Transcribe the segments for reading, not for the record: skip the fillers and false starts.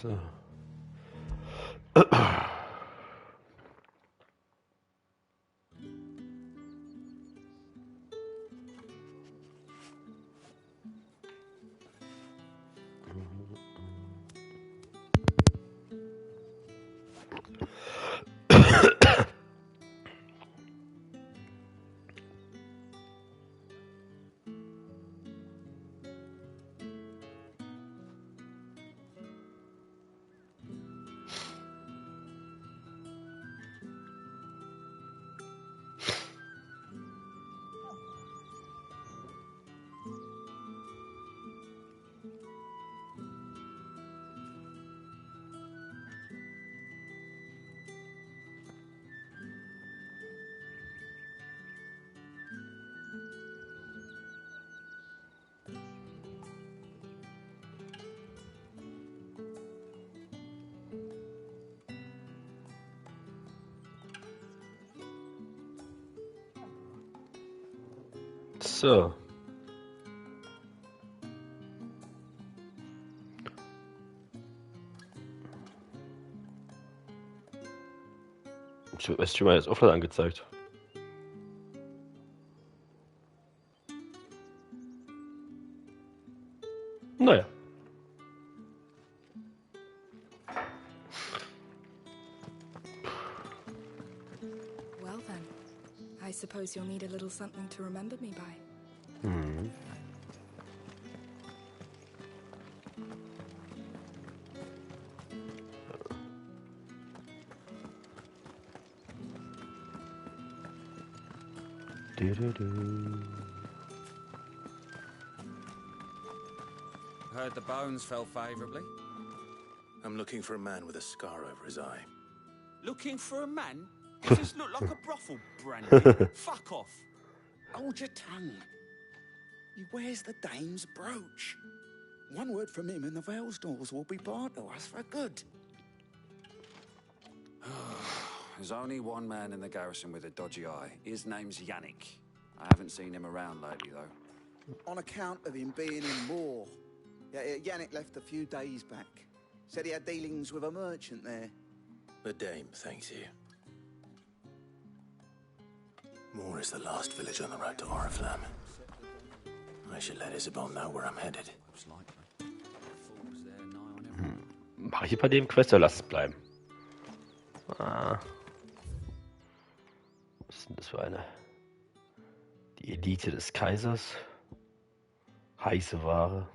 So. So. Ist schon mal jetzt offline angezeigt. Naja. Well then, I suppose you'll need a little something to remember me by. Mhm. Heard the bones fell favourably. I'm looking for a man with a scar over his eye. Looking for a man? Does this look like a brothel, Brandy? Fuck off. Hold your tongue. He wears the dame's brooch. One word from him and the Vale's doors will be barred to us for good. There's only one man in the garrison with a dodgy eye. His name's Yannick. I haven't seen him around lately, though. On account of him being in war. Yeah, Yannick left a few days back. Said he had dealings with a merchant there. The dame thanks you. Moor is the last village on the road to Oriflamme. I should let Isabel know where I'm headed. Mach ich bei dem Quest oder lass es bleiben? Ah. Was ist denn das für eine? Die Elite des Kaisers. Heiße Ware.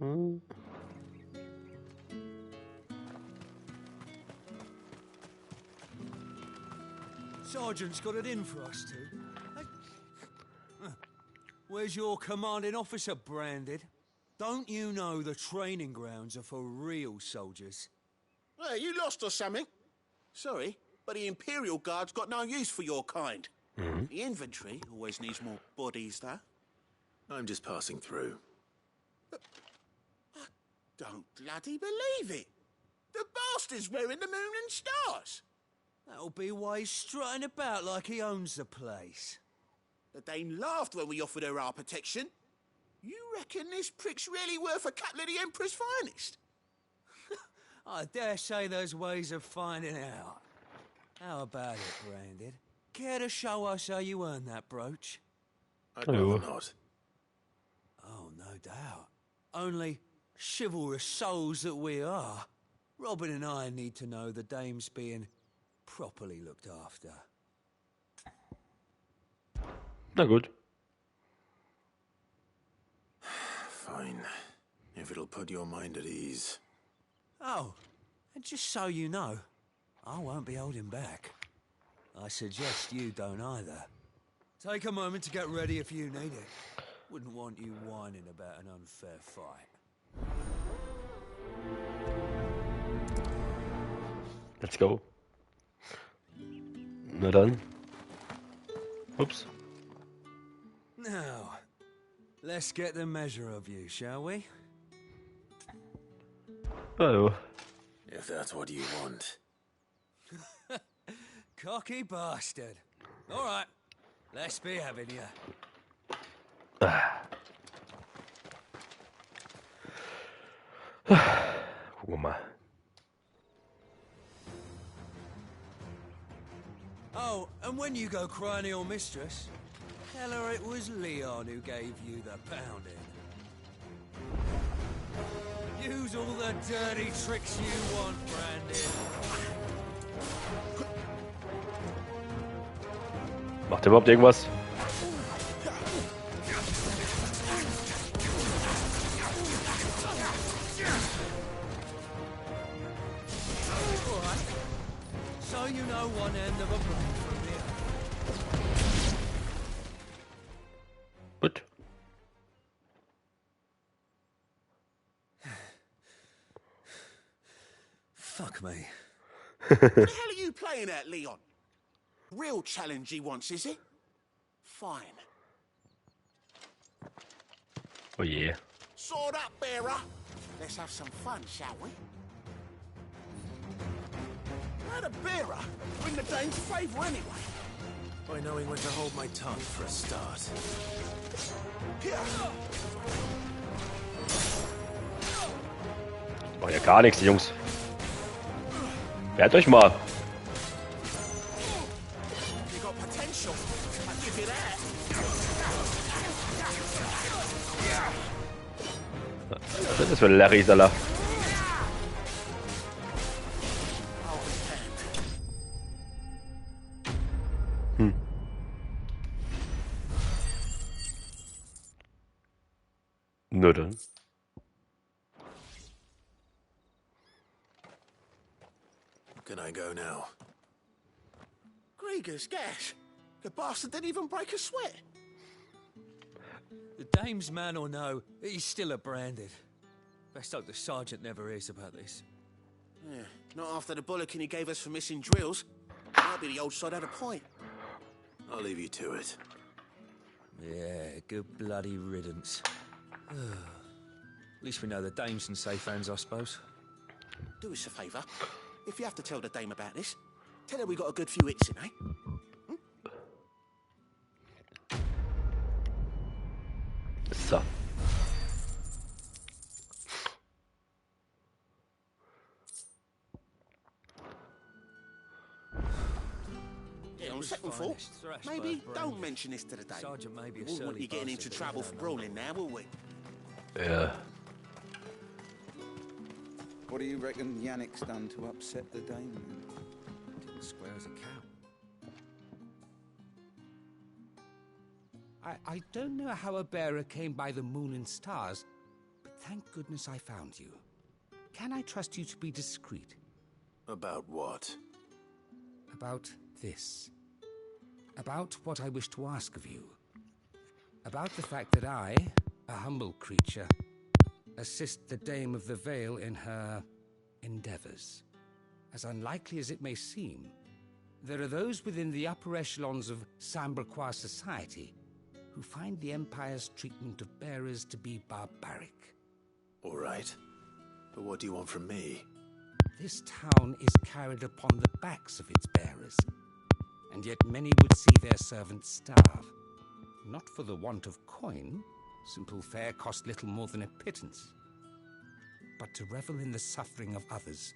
Hm. Sergeant's got it in for us two. Where's your commanding officer branded? Don't you know the training grounds are for real soldiers? Hey, you lost or something? Sorry, but the Imperial Guard's got no use for your kind. Mhm. The infantry always needs more bodies, though. I'm just passing through. I don't bloody believe it. The bastard's wearing the moon and stars. That'll be why he's strutting about like he owns the place. The Dane laughed when we offered her our protection. You reckon this prick's really worth a couple of the Emperor's finest? I dare say there's ways of finding out. How about it, Branded? Care to show us how you earned that brooch? I'd rather not. Oh, no doubt. Only chivalrous souls that we are, Robin and I need to know the dame's being properly looked after. Na gut. Fine. If it'll put your mind at ease. Oh, and just so you know, I won't be holding back. I suggest you don't either. Take a moment to get ready if you need it. Wouldn't want you whining about an unfair fight. Let's go. Na dann. Ups. Now, let's get the measure of you, shall we? Oh. If that's what you want. Cocky bastard. All right, let's be having you. Gucken wir mal. Oh, and when you go crying to your mistress, tell her it was Leon who gave you the pounding. Use all the dirty tricks you want, Brandon. Macht er überhaupt irgendwas? So you know one end of a blade from the other. Gut. Fuck me. What the hell are you playing at, Leon? Real challenge he wants, is it? Fine. Oh je. Sword up, bearer. Let's have some fun, shall we? How a bearer win the dame's favour anyway? By knowing when to hold my tongue for a start. Macht ja gar nichts, die Jungs. Wehrt euch mal. You got potential. I'll give you that. Was ist das für ein Larry Salah? Nur dann. Can I go now? Grieger's gas. The bastard didn't even break a sweat. The dame's man or no, he's still a branded. Best hope the sergeant never hears about this. Yeah, not after the bullocking he gave us for missing drills. Might be the old sod had a point. I'll leave you to it. Yeah, good bloody riddance. At least we know the dame's in safe hands, I suppose. Do us a favour. If you have to tell the dame about this, tell her we got a good few hits in, eh? So. Yeah, on second thought, maybe don't mention this to the dame. Sergeant may be a We wouldn't want you getting into trouble for brawling now, will we? Ja. What do you reckon Yannick's done to upset the dame? Didn't square as a cow. I don't know how a bearer came by the moon and stars, but thank goodness I found you. Can I trust you to be discreet? About what? About this. About what I wish to ask of you. About the fact that I, a humble creature, assist the Dame of the Vale in her endeavors. As unlikely as it may seem, there are those within the upper echelons of Samberquois society who find the Empire's treatment of bearers to be barbaric. All right. But what do you want from me? This town is carried upon the backs of its bearers, and yet many would see their servants starve. Not for the want of coin, simple fare cost little more than a pittance, but to revel in the suffering of others,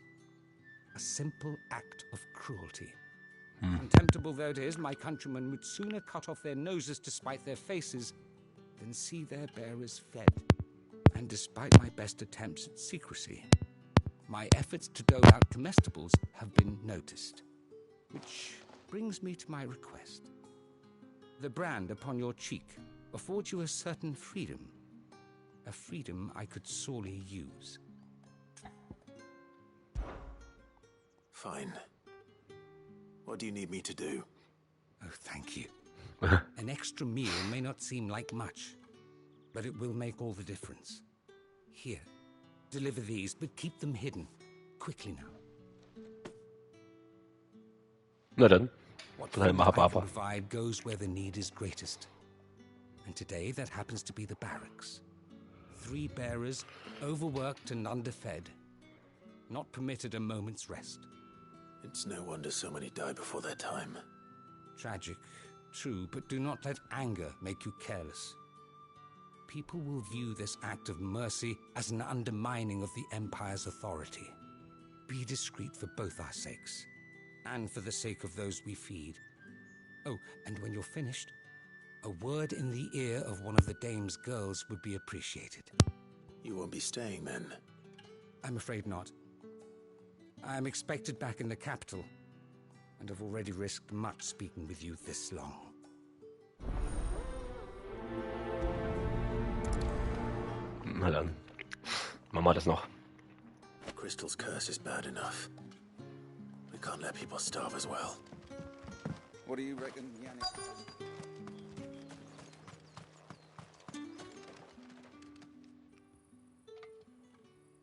a simple act of cruelty. Contemptible though it is, my countrymen would sooner cut off their noses to spite their faces than see their bearers fed. And despite my best attempts at secrecy, my efforts to dole out comestibles have been noticed. Which brings me to my request. The brand upon your cheek affords you a certain freedom. A freedom I could sorely use. Fine. What do you need me to do? Oh, thank you. An extra meal may not seem like much, but it will make all the difference. Here, deliver these, but keep them hidden. Quickly now. Na dann. What Dann halt mal food I can aber. provide goes where the need is greatest. And today, that happens to be the barracks. 3 bearers, overworked and underfed, not permitted a moment's rest. It's no wonder so many die before their time. Tragic, true, but do not let anger make you careless. people will view this act of mercy as an undermining of the Empire's authority. Be discreet for both our sakes, and for the sake of those we feed. Oh, and when you're finished, a word in the ear of one of the dame's girls would be appreciated. You won't be staying then? I'm afraid not. I'm expected back in the capital, and have already risked much speaking with you this long. Na dann. Machen wir das noch. Crystal's curse is bad enough. We can't let people starve as well. What do you reckon, Yannick?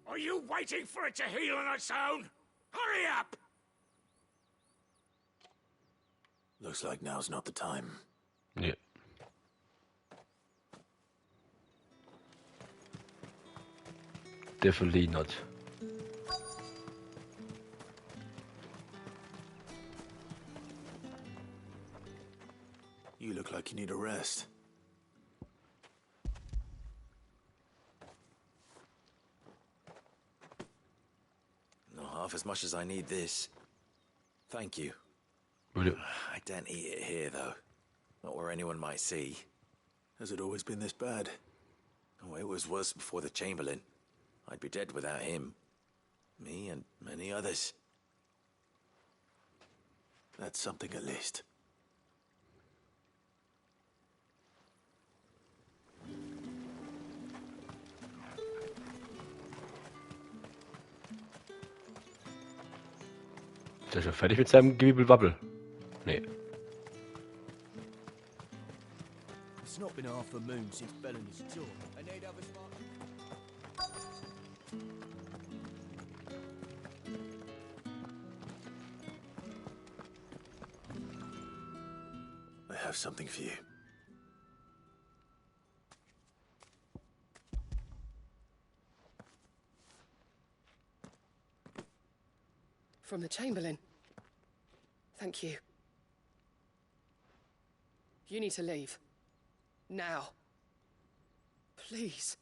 Are you waiting for it to heal on its own? Hurry up! Looks like now's not the time. Yeah. Definitely not. You look like you need a rest. Not half as much as I need this. Thank you. Will you? I don't eat it here, though. Not where anyone might see. Has it always been this bad? Oh, it was worse before the Chamberlain. I'd be dead without him. Me and many others. That's something at least. Ist er schon fertig mit seinem Gewibbelwabbel? Nee. It's not been half a moon since Bellamy's tour. I need other I have something for you. From the Chamberlain. Thank you. You need to leave. Now. Please.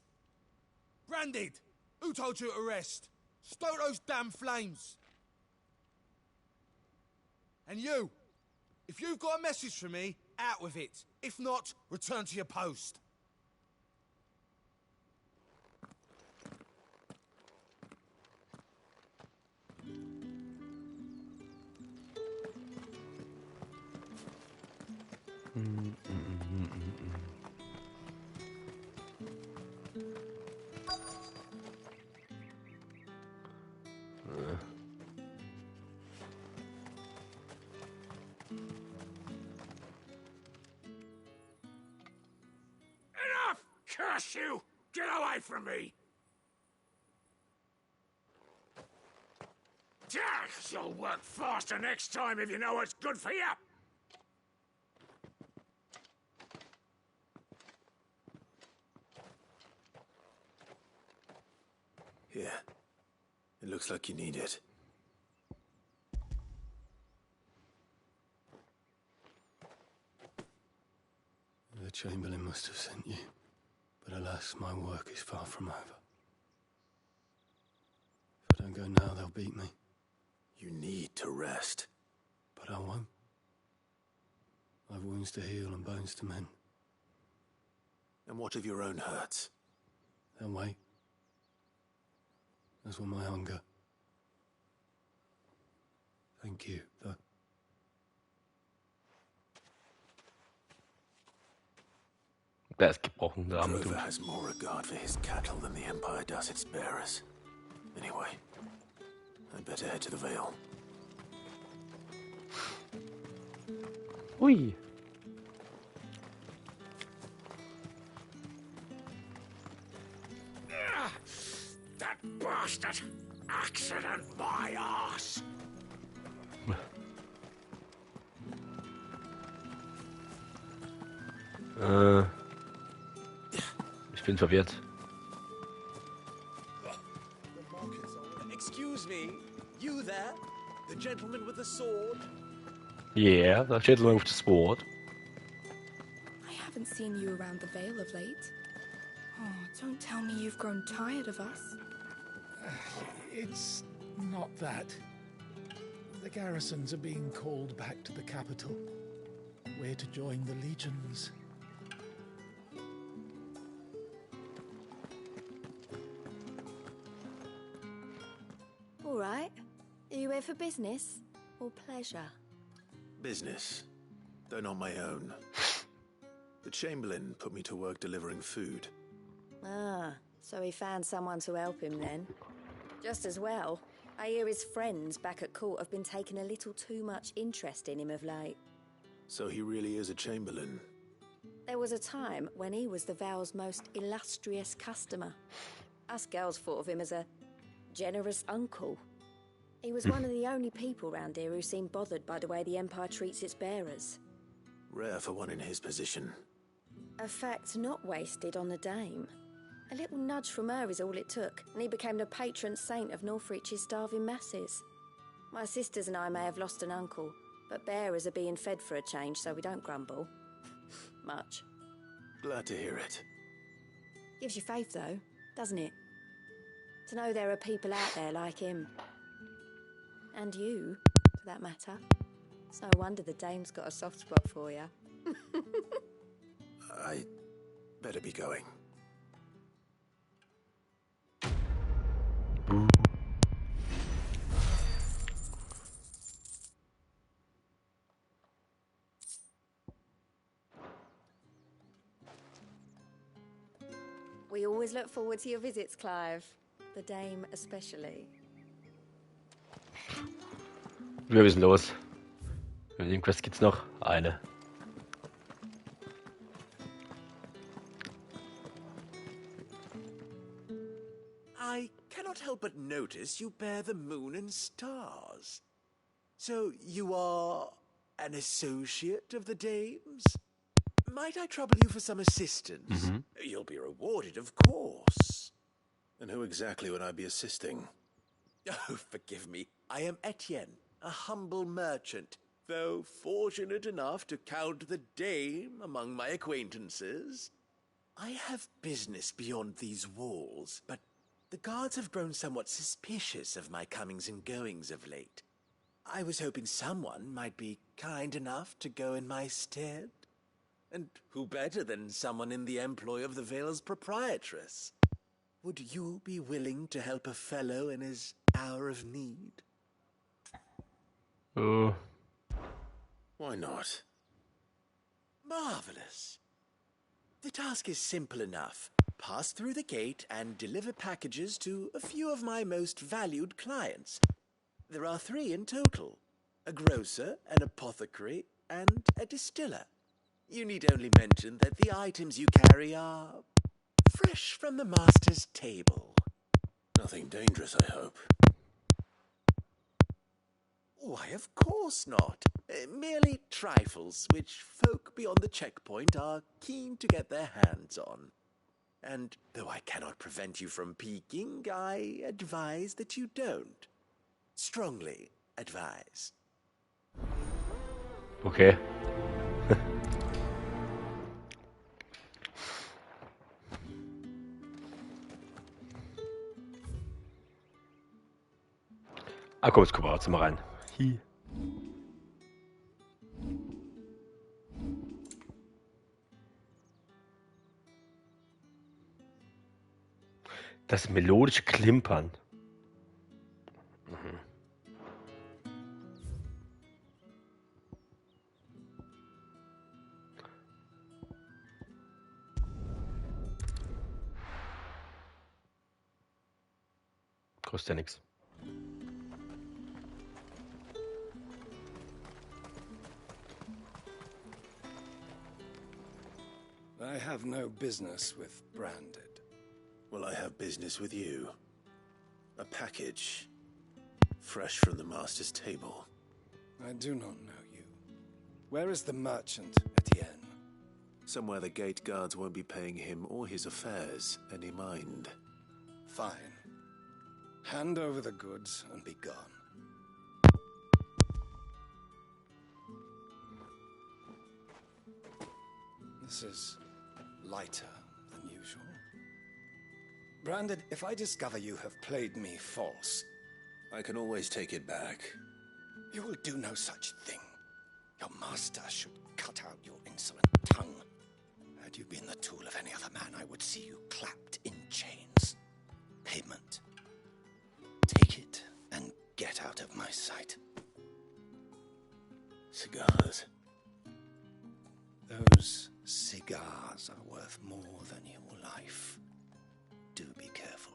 Branded! Who told you to rest? Stoke those damn flames! And you! If you've got a message for me, out with it. If not, return to your post. Enough! Curse you! Get away from me! You'll work faster next time if you know what's good for you! Here. It looks like you need it. The Chamberlain must have sent you. But alas, my work is far from over. If I don't go now, they'll beat me. You need to rest. But I won't. I've wounds to heal and bones to mend. And what of your own hurts? They'll wait. As will my hunger. Thank you, though. Der ist gebrochen, der arme Drover Dude. has more regard for his cattle than the Empire does its bearers. Anyway, I'd better head to the Vale. Ui. That bastard! Accident my ass! Ich bin verwirrt. Excuse me, you there? The gentleman with the sword? Yeah, the gentleman with the sword. I haven't seen you around the Vale of late. Oh, don't tell me you've grown tired of us. It's not that. The garrisons are being called back to the capital. We're to join the legions. All right. Are you here for business or pleasure? Business, though not my own. The Chamberlain put me to work delivering food. Ah, so he found someone to help him then. Just as well. I hear his friends back at court have been taking a little too much interest in him of late. So he really is a Chamberlain? There was a time when he was the Vale's most illustrious customer. Us girls thought of him as a generous uncle. He was one of the only people round here who seemed bothered by the way the Empire treats its bearers. Rare for one in his position. A fact not wasted on the dame. A little nudge from her is all it took, and he became the patron saint of Northreach's starving masses. My sisters and I may have lost an uncle, but bearers are being fed for a change, so we don't grumble. Much. Glad to hear it. Gives you faith, though, doesn't it? To know there are people out there like him. And you, for that matter. It's no wonder the dame's got a soft spot for you. I better be going. We always look forward to your visits, Clive. The dame especially. Wir müssen los. Für den Quest gibt's noch eine. I cannot help but notice you bear the moon and stars. So you are an associate of the dame's? Might I trouble you for some assistance? You'll be rewarded, of course. And who exactly would I be assisting? Oh, forgive me. I am Etienne, a humble merchant, though fortunate enough to count the dame among my acquaintances. I have business beyond these walls, but the guards have grown somewhat suspicious of my comings and goings of late. I was hoping someone might be kind enough to go in my stead. And who better than someone in the employ of the Vale's proprietress? Would you be willing to help a fellow in his hour of need? Why not? Marvelous. The task is simple enough. Pass through the gate and deliver packages to a few of my most valued clients. There are 3 in total. A grocer, an apothecary, and a distiller. You need only mention that the items you carry are fresh from the master's table. Nothing dangerous, I hope. Why, of course not. Merely trifles which folk beyond the checkpoint are keen to get their hands on. And though I cannot prevent you from peeking, I advise that you don't. Strongly advise. Okay. Ah, komm, jetzt gucken wir jetzt mal rein. Hi. Das melodische Klimpern. Kostet ja nichts. I have no business with Branded. Well, I have business with you. A package. Fresh from the master's table. I do not know you. Where is the merchant, Etienne? Somewhere the gate guards won't be paying him or his affairs any mind. Fine. Hand over the goods and be gone. This is lighter than usual. Brandon, if I discover you have played me false... I can always take it back. You will do no such thing. Your master should cut out your insolent tongue. Had you been the tool of any other man, I would see you clapped in chains. Payment. Take it and get out of my sight. Cigars. Those cigars are worth more than your life. Do be careful.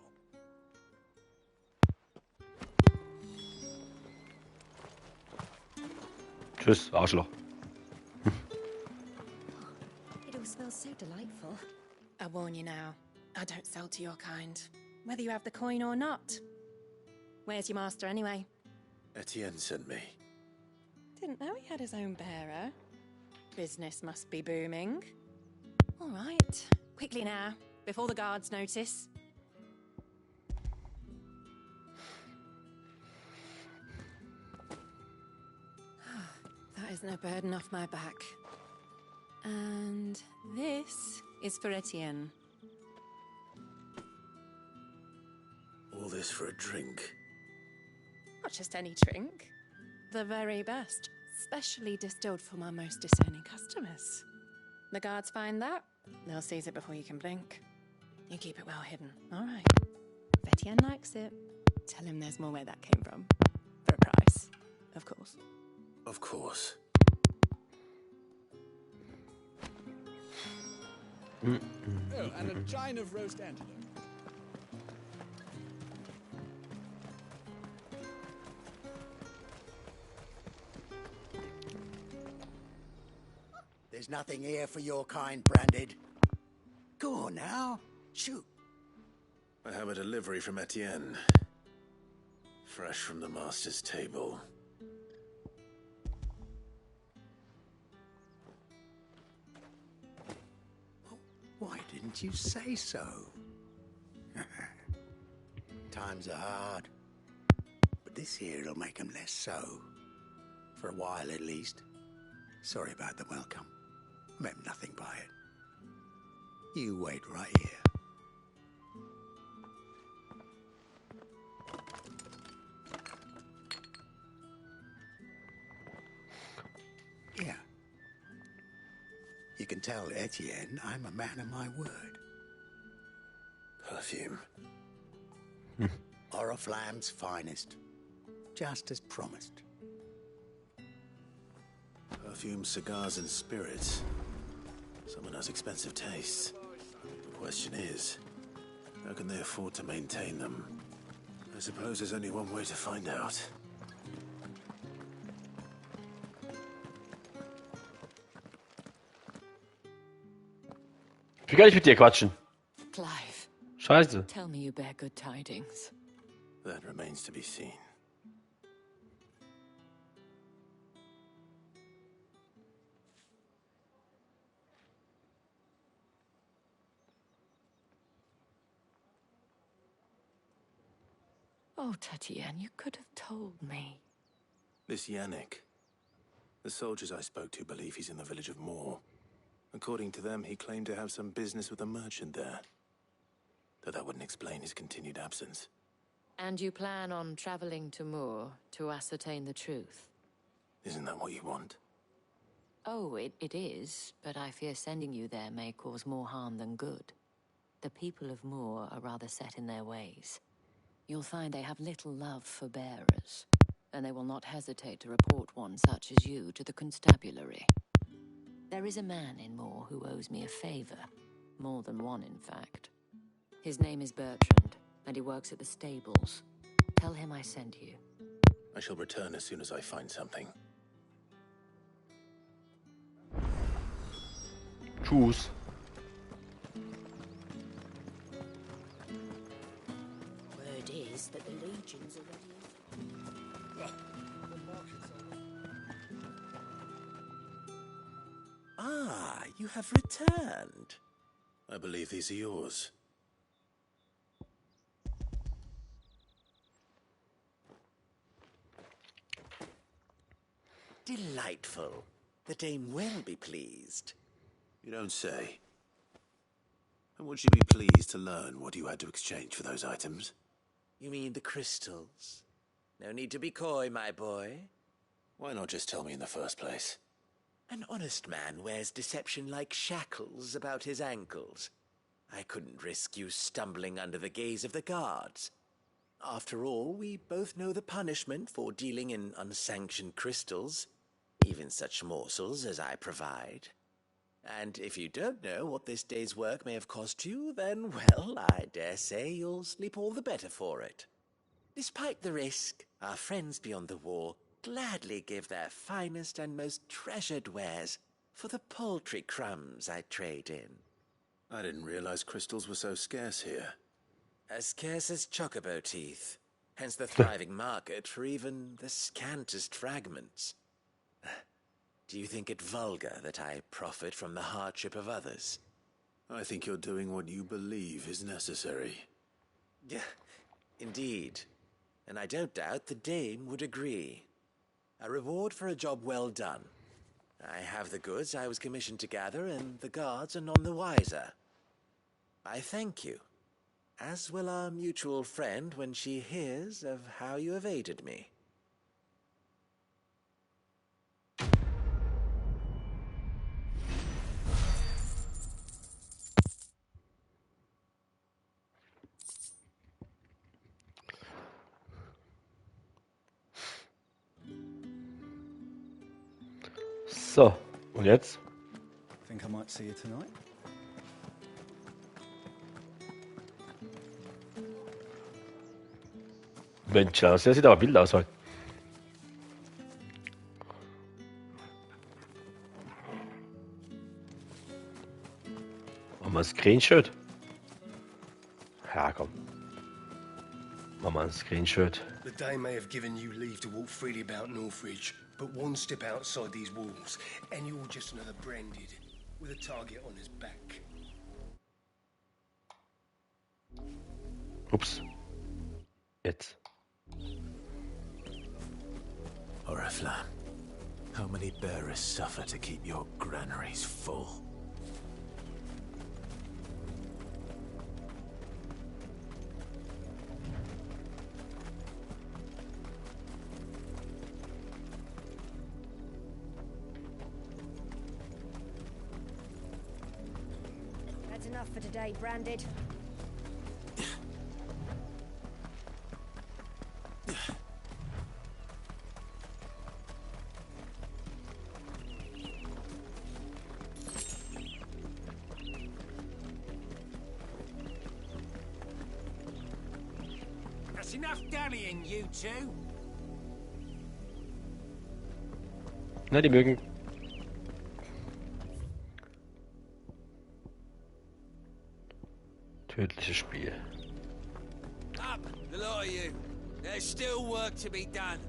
Tschüss, Arschloch. It all smells so delightful. I warn you now, I don't sell to your kind, whether you have the coin or not. Where's your master anyway? Etienne sent me. Didn't know he had his own bearer. Business must be booming. All right, quickly now, before the guards notice. That isn't a burden off my back. And this is for Etienne. All this for a drink. Not just any drink. The very best, specially distilled for my most discerning customers. The guards find that, they'll seize it before you can blink. You keep it well hidden, all right? If Etienne likes it, tell him there's more where that came from. For a price, of course. Of course. Oh, and a giant of roast antelope. There's nothing here for your kind, Branded. Go on now, shoot. I have a delivery from Etienne. Fresh from the master's table. Why didn't you say so? Times are hard. But this here'll make 'em less so. For a while, at least. Sorry about the welcome. Meant nothing by it. You wait right here. Yeah. You can tell Etienne I'm a man of my word. Perfume. Oriflamme's finest. Just as promised. Perfume, cigars, and spirits. Someone has expensive tastes. The question is, how can they afford to maintain them? I suppose there's only one way to find out. Ich will gar nicht mit dir quatschen. Clive. Scheiße. Tell me you bear good tidings. That remains to be seen. Oh, Tatienne, you could have told me. This Yannick. The soldiers I spoke to believe he's in the village of Moor. According to them, he claimed to have some business with a merchant there. Though that wouldn't explain his continued absence. And you plan on traveling to Moor to ascertain the truth? Isn't that what you want? Oh, it is, but I fear sending you there may cause more harm than good. The people of Moor are rather set in their ways. You'll find they have little love for bearers, and they will not hesitate to report one such as you to the constabulary. There is a man in Moor who owes me a favor. More than one, in fact. His name is Bertrand, and he works at the stables. Tell him I sent you. I shall return as soon as I find something. Tschüss. Word is that the legions are ready. Ah, you have returned. I believe these are yours. Delightful. The dame will be pleased. You don't say. And would she be pleased to learn what you had to exchange for those items? You mean the crystals? No need to be coy, my boy. Why not just tell me in the first place? An honest man wears deception like shackles about his ankles. I couldn't risk you stumbling under the gaze of the guards. After all, we both know the punishment for dealing in unsanctioned crystals, even such morsels as I provide. And if you don't know what this day's work may have cost you, then, well, I dare say you'll sleep all the better for it. Despite the risk, our friends beyond the wall gladly give their finest and most treasured wares for the paltry crumbs I trade in. I didn't realize crystals were so scarce here. As scarce as chocobo teeth, hence the thriving market for even the scantest fragments. Do you think it vulgar that I profit from the hardship of others? I think you're doing what you believe is necessary. Yeah, indeed. And I don't doubt the dame would agree. A reward for a job well done. I have the goods I was commissioned to gather, and the guards are none the wiser. I thank you, as will our mutual friend when she hears of how you have aided me. So, und jetzt? Think I might see you tonight? Mensch, das sieht aber wild aus heute. Machen wir ein Screenshot? Ja, komm. Machen wir ein Screenshot. The Dame may have given you leave to walk freely about Northridge, but one step outside these walls, and you're just another branded, with a target on his back. Ups. Jetzt. Oriflamme, how many bearers suffer to keep your granaries full? That's enough for today, Branded. That's enough dallying, you two. Na, die mögen. Tödliches Spiel. Up, the lot of you. There's still work to be done.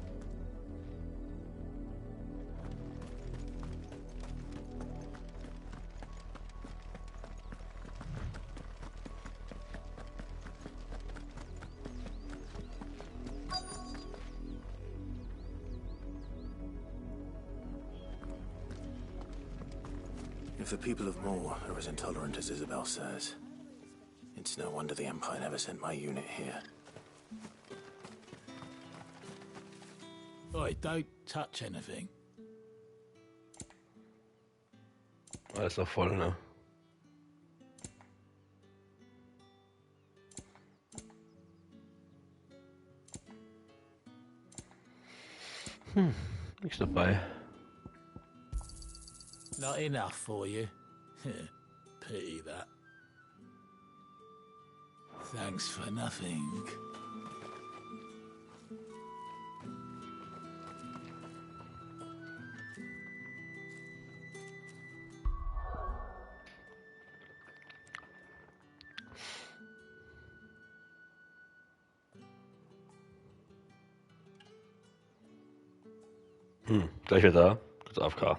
If the people of Moor are as intolerant as Isabel says, it's no wonder the Empire never sent my unit here. Oi, don't touch anything. Alles noch voll, ne? Nichts dabei. Not enough for you. Pity that. Thanks for nothing. Gleich wieder da. Kurz AFK.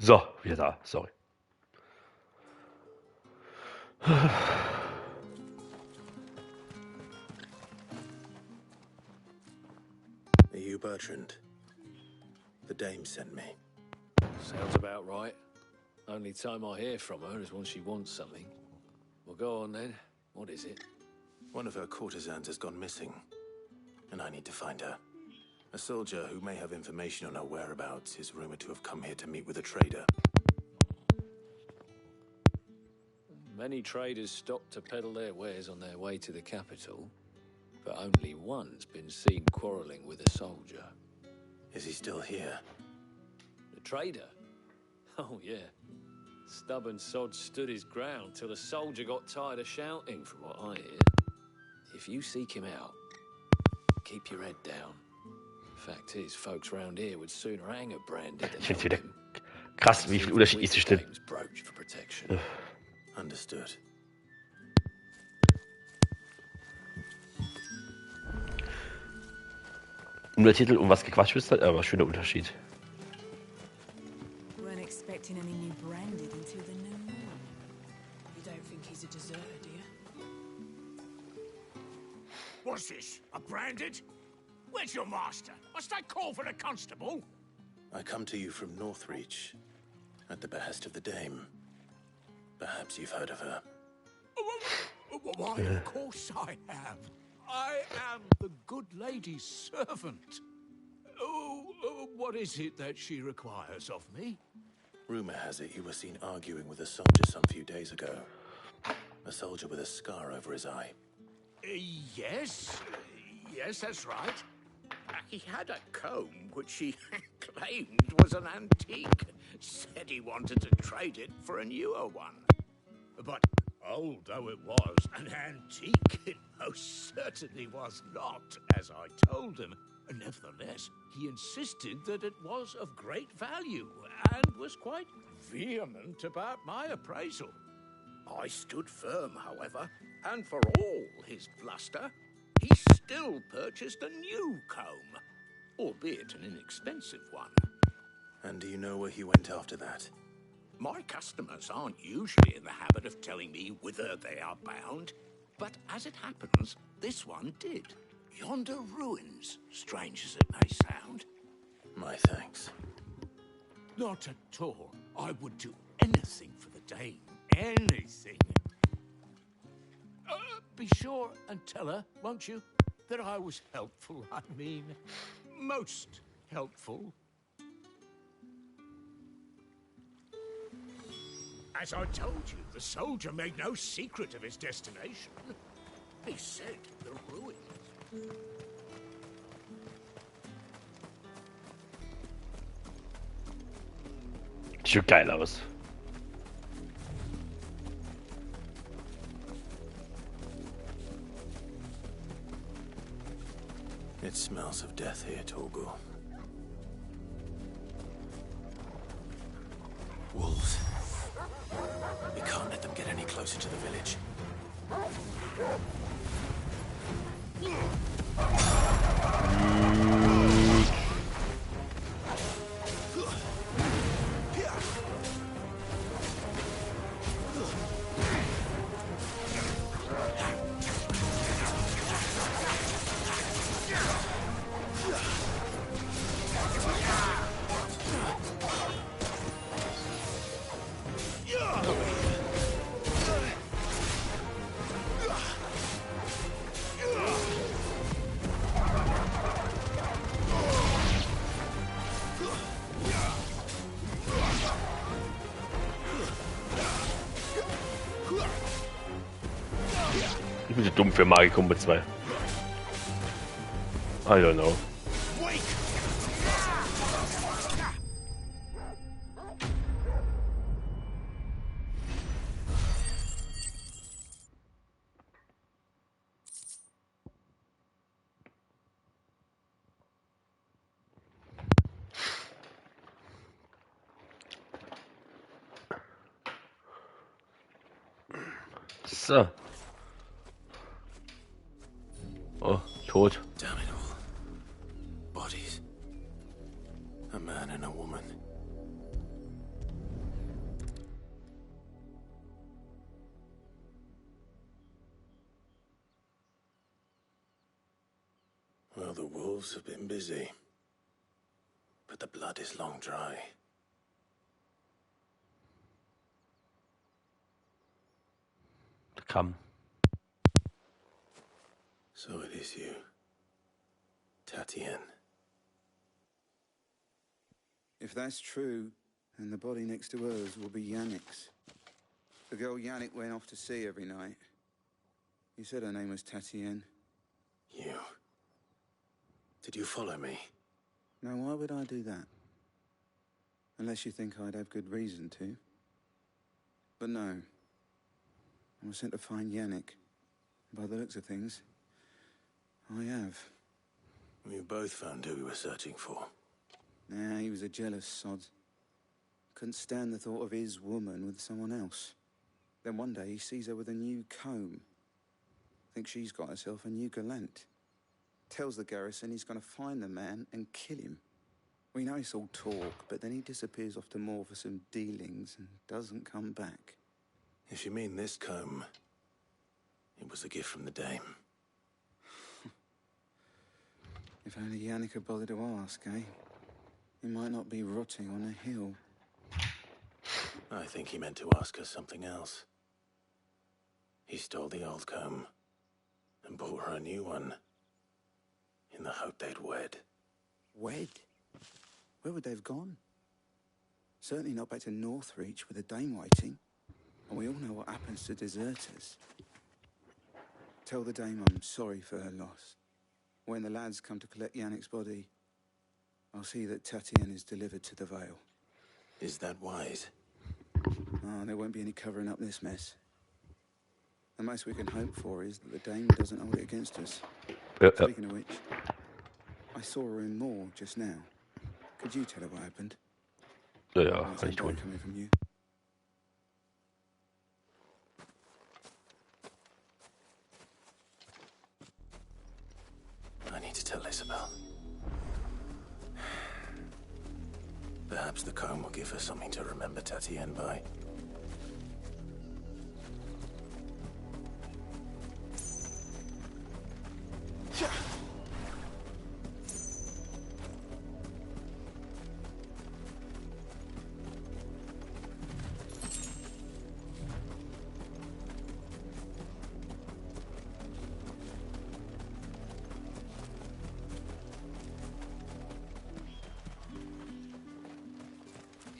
So, wieder da, sorry. Are you Bertrand? The dame sent me. Sounds about right. Only time I hear from her is when she wants something. Well, go on then. What is it? One of her courtesans has gone missing, and I need to find her. A soldier who may have information on her whereabouts is rumored to have come here to meet with a trader. Many traders stop to peddle their wares on their way to the capital, but only one's been seen quarrelling with a soldier. Is he still here? The trader? Oh, yeah. Stubborn sod stood his ground till the soldier got tired of shouting, from what I hear. If you seek him out, keep your head down. Fact is, folks round here would sooner hang a branded than Ich finde wieder krass, wie viel Unterschied ist zwischen den... brooch for protection. Understood. Untertitel und was gequatscht ist, aber schöner Unterschied. Weren't expecting any new branded until the new moon. You don't think he's a deserter, do you? What's this? A branded? Where's your master? Must I call for the constable? I come to you from Northreach, at the behest of the dame. Perhaps you've heard of her. Why, of course I have. I am the good lady's servant. What is it that she requires of me? Rumor has it you were seen arguing with a soldier some few days ago. A soldier with a scar over his eye. Yes, that's right. He had a comb which he claimed was an antique. Said he wanted to trade it for a newer one. But old though it was, an antique it most certainly was not, as I told him. Nevertheless, he insisted that it was of great value and was quite vehement about my appraisal. I stood firm, however, and for all his bluster, he still purchased a new comb, albeit an inexpensive one. And do you know where he went after that? My customers aren't usually in the habit of telling me whither they are bound, but as it happens, this one did. Yonder ruins, strange as it may sound. My thanks. Not at all. I would do anything for the dame. Anything. Be sure and tell her, won't you, that I was helpful. I mean, most helpful. As I told you, the soldier made no secret of his destination. He said the ruins. Sieht geil aus. It smells of death here, Torgul. Wolves. We can't let them get any closer to the village. Ich bin so dumm für Magikum mit 2. I don't know. So. Oh, tot. Damn it all. Bodies. A man and a woman. Well, the wolves have been busy. But the blood is long dry. Come. So it is you, Tatien. If that's true, then the body next to hers will be Yannick's. The girl Yannick went off to see every night. You said her name was Tatien. You... Did you follow me? Now, why would I do that? Unless you think I'd have good reason to. But no. I was sent to find Yannick. By the looks of things, I have. We both found who we were searching for. Nah, he was a jealous sod. Couldn't stand the thought of his woman with someone else. Then one day he sees her with a new comb. Thinks she's got herself a new gallant. Tells the garrison he's going to find the man and kill him. We know it's all talk, but then he disappears off to Moor for some dealings and doesn't come back. If you mean this comb, it was a gift from the dame. If only Yannick had bothered to ask, eh? He might not be rotting on a hill. I think he meant to ask her something else. He stole the old comb and bought her a new one in the hope they'd wed. Wed? Where would they have gone? Certainly not back to Northreach with a dame waiting. And we all know what happens to deserters. Tell the dame I'm sorry for her loss. When the lads come to collect Yannick's body, I'll see that Tatien is delivered to the Vale. Is that wise? Oh, there won't be any covering up this mess. The most we can hope for is that the dame doesn't hold it against us. Speaking of which, I saw her in Moor just now. Could you tell her what happened? Ja, Richtung. Coming from you. I need to tell Isabel. Perhaps the comb will give her something to remember Tatien by.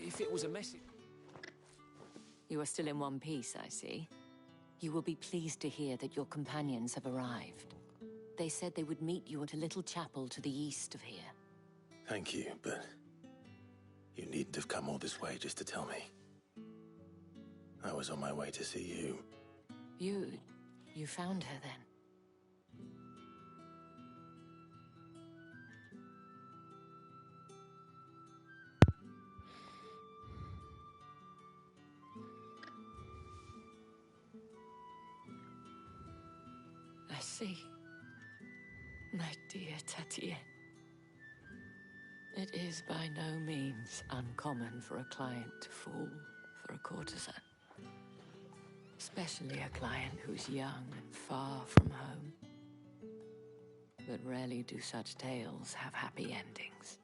If it was a message... You are still in one piece, I see. You will be pleased to hear that your companions have arrived. They said they would meet you at a little chapel to the east of here. Thank you, but you needn't have come all this way just to tell me. I was on my way to see you. You found her then? I see. My dear Tatien. It is by no means uncommon for a client to fall for a courtesan. Especially a client who's young and far from home. But rarely do such tales have happy endings.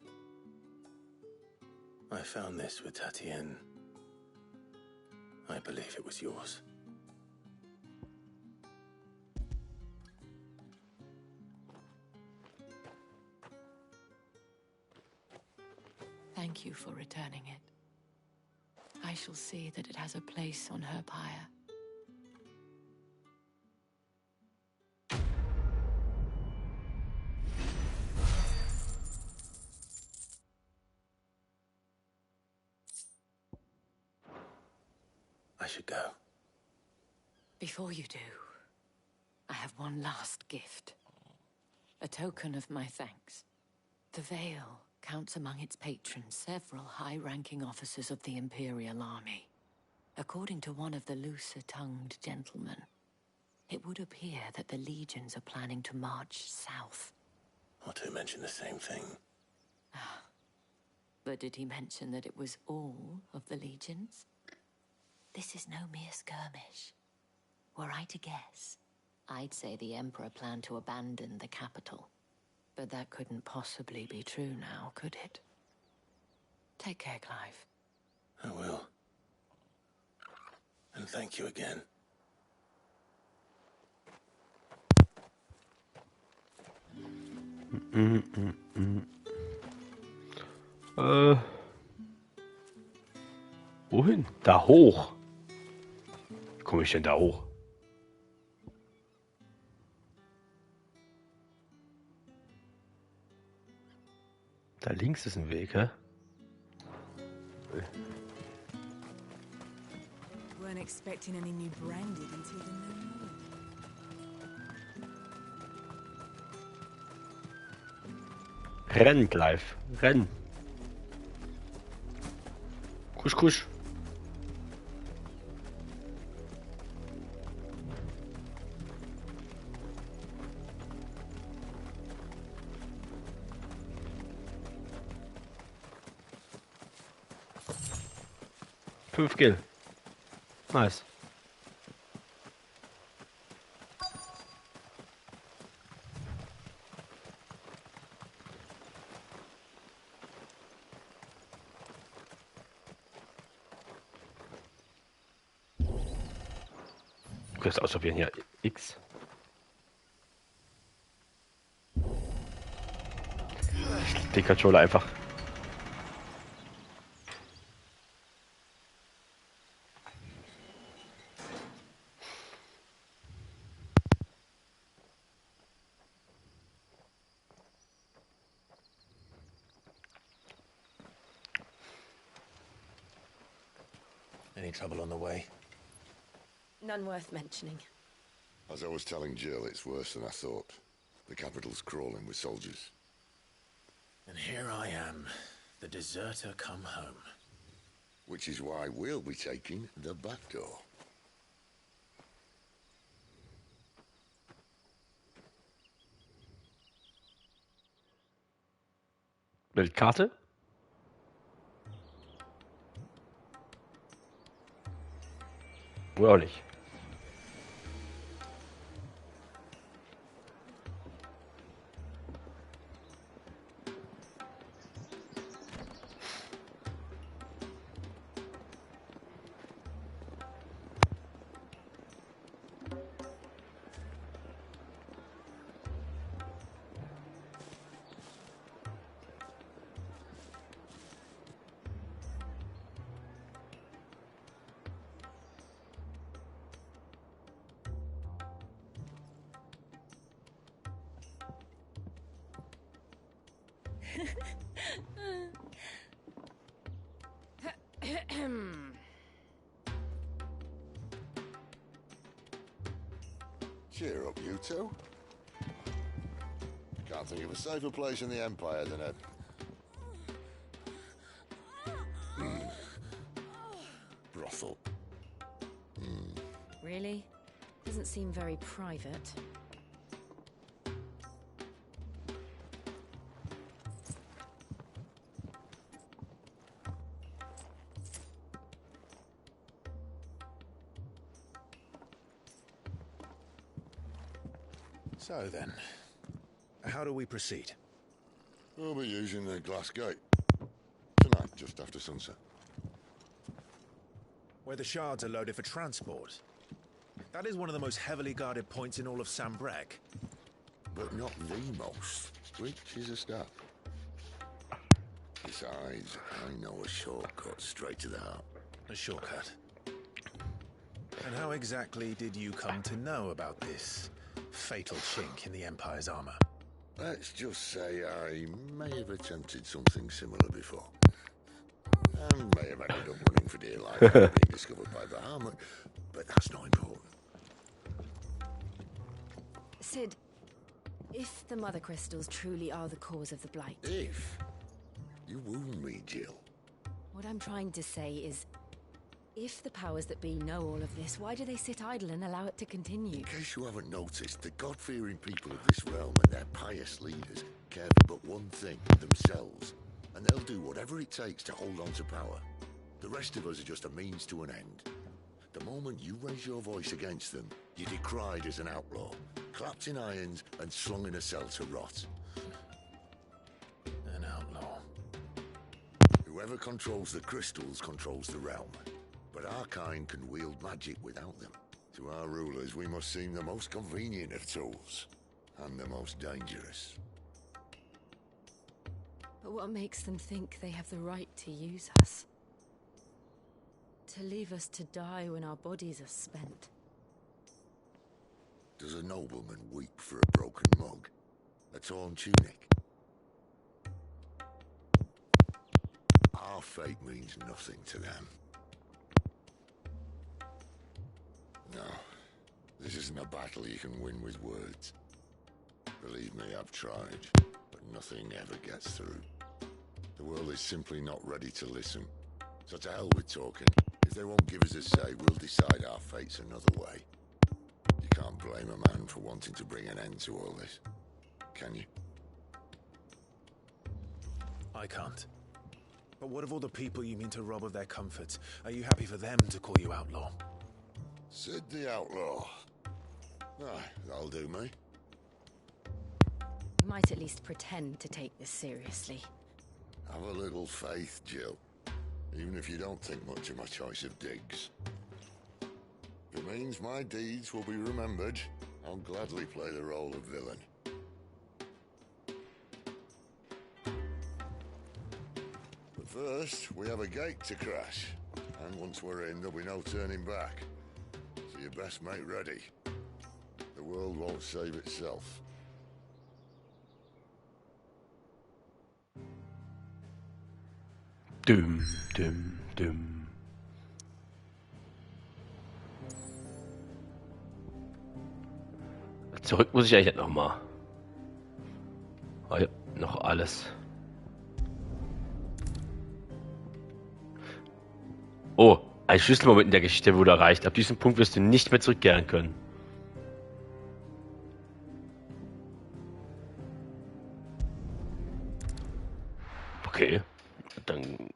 I found this with Tatien. I believe it was yours. Thank you for returning it. I shall see that it has a place on her pyre. I should go. Before you do, I have one last gift. A token of my thanks. The Vale counts among its patrons several high-ranking officers of the Imperial Army. According to one of the looser-tongued gentlemen, it would appear that the legions are planning to march south. Or to mention the same thing. But did he mention that it was all of the legions? This is no mere skirmish. Were I to guess, I'd say the Emperor planned to abandon the capital. But that couldn't possibly be true now, could it? Take care, Clive. I will. And thank you again. Wohin? Da hoch. Wie komme ich denn da hoch? Da links ist ein Weg, hä? Weren't expecting any new branded until the new moon. Renn, Clive. Renn. Kusch, kusch. Fünf Kill. Nice. Du kannst ausprobieren hier. X. Den Controller einfach. Any trouble on the way? None worth mentioning. As I was telling Jill, it's worse than I thought. The capital's crawling with soldiers. And here I am, the deserter come home. Which is why we'll be taking the back door. Weltkarte? Wohl auch nicht. Cheer up, you two. Can't think of a safer place in the Empire than a... brothel. Really? Doesn't seem very private. So then, how do we proceed? We'll be using the glass gate. Tonight, just after sunset. Where the shards are loaded for transport. That is one of the most heavily guarded points in all of Sambrek. But not the most, which is a start. Besides, I know a shortcut straight to the heart. A shortcut? And how exactly did you come to know about this fatal chink in the Empire's armor? Let's just say I may have attempted something similar before. And may have ended up running for dear life after being discovered by Bahamut, but that's not important. Sid, if the Mother Crystals truly are the cause of the Blight... If? You wound me, Jill. What I'm trying to say is, if the powers that be know all of this, why do they sit idle and allow it to continue? In case you haven't noticed, the God-fearing people of this realm and their pious leaders care for but one thing, themselves. And they'll do whatever it takes to hold on to power. The rest of us are just a means to an end. The moment you raise your voice against them, you're decried as an outlaw, clapped in irons and slung in a cell to rot. Whoever controls the crystals controls the realm. But our kind can wield magic without them. To our rulers, we must seem the most convenient of tools. And the most dangerous. But what makes them think they have the right to use us? To leave us to die when our bodies are spent? Does a nobleman weep for a broken mug? A torn tunic? Our fate means nothing to them. No, this isn't a battle you can win with words. Believe me, I've tried, but nothing ever gets through. The world is simply not ready to listen. So to hell with talking. If they won't give us a say, we'll decide our fates another way. You can't blame a man for wanting to bring an end to all this, can you? I can't. But what of all the people you mean to rob of their comforts? Are you happy for them to call you outlaw? Sid the Outlaw. Aye, that'll do me. You might at least pretend to take this seriously. Have a little faith, Jill. Even if you don't think much of my choice of digs. If it means my deeds will be remembered, I'll gladly play the role of villain. But first, we have a gate to crash. And once we're in, there'll be no turning back. So you best make ready. The world won't save itself. Düm, düm, düm. Zurück muss ich eigentlich nochmal. Oh ja, noch alles. Oh, ein Schlüsselmoment in der Geschichte wurde erreicht. Ab diesem Punkt wirst du nicht mehr zurückkehren können. Okay, dann...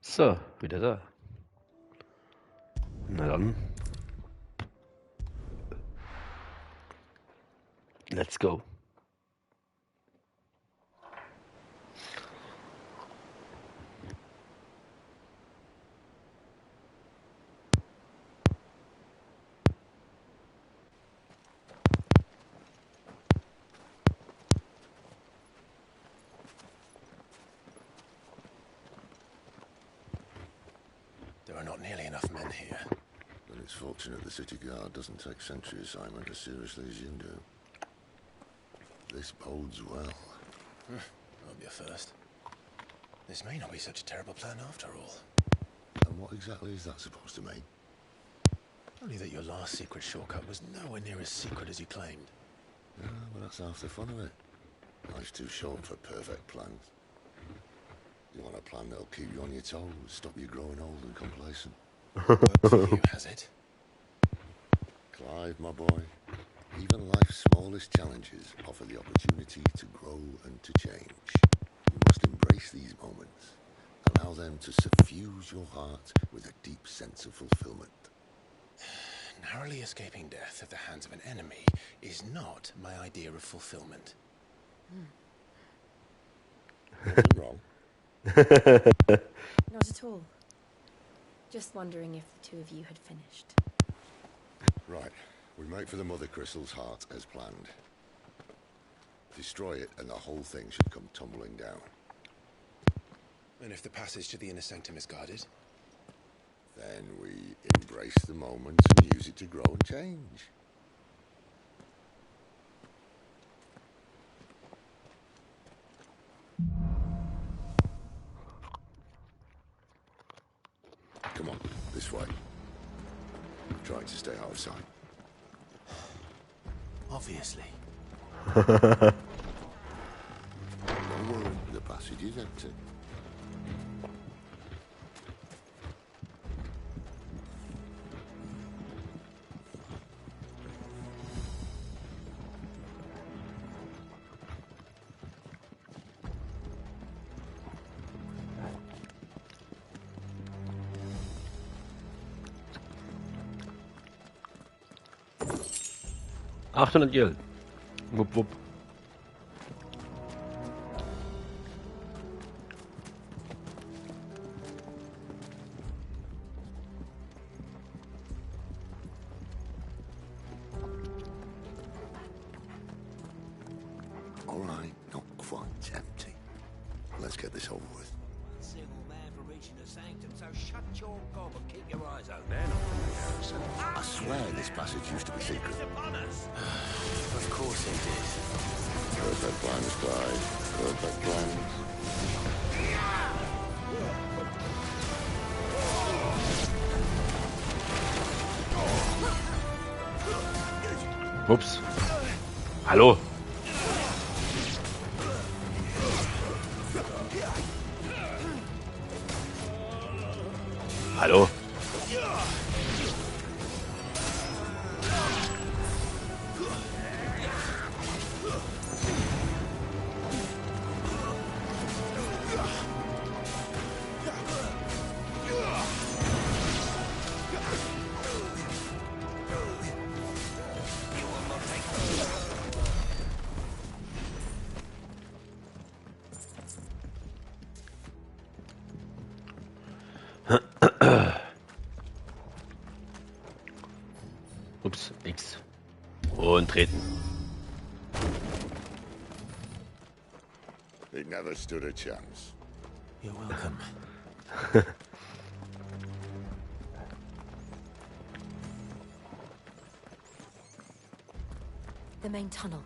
So, wieder da. Na dann. Let's go. There are not nearly enough men here. Then it's fortunate the city guard doesn't take sentry assignment as seriously as you do. This bodes well. That'll be a first. This may not be such a terrible plan after all. And what exactly is that supposed to mean? Only that your last secret shortcut was nowhere near as secret as you claimed. Yeah, but that's half the fun of it. Life's too short for perfect plans. You want a plan that'll keep you on your toes, stop you growing old and complacent. Worked for you, has it? Clive, my boy, even life's smallest challenges offer the opportunity to grow and to change. You must embrace these moments. Allow them to suffuse your heart with a deep sense of fulfillment. Narrowly escaping death at the hands of an enemy is not my idea of fulfillment. Nothing wrong. Not at all. Just wondering if the two of you had finished. Right. We make for the Mother Crystal's heart as planned. Destroy it and the whole thing should come tumbling down. And if the passage to the inner sanctum is guarded? Then we embrace the moment and use it to grow and change. Come on, this way. I'm trying to stay out of sight. Obviously. Don't worry, the passage is empty. $800 Geld. Wupp, wupp. All right, not quite empty. Let's get this over with. One single man for reaching the sanctum, so shut your gob and keep your eyes open. I swear this passage used to be secret. Of course it did. Perfect plans, Clive. Perfect plans. Ups. Hallo. Hallo. Ups, X. Und treten. It never stood a chance. You're welcome. The main tunnel.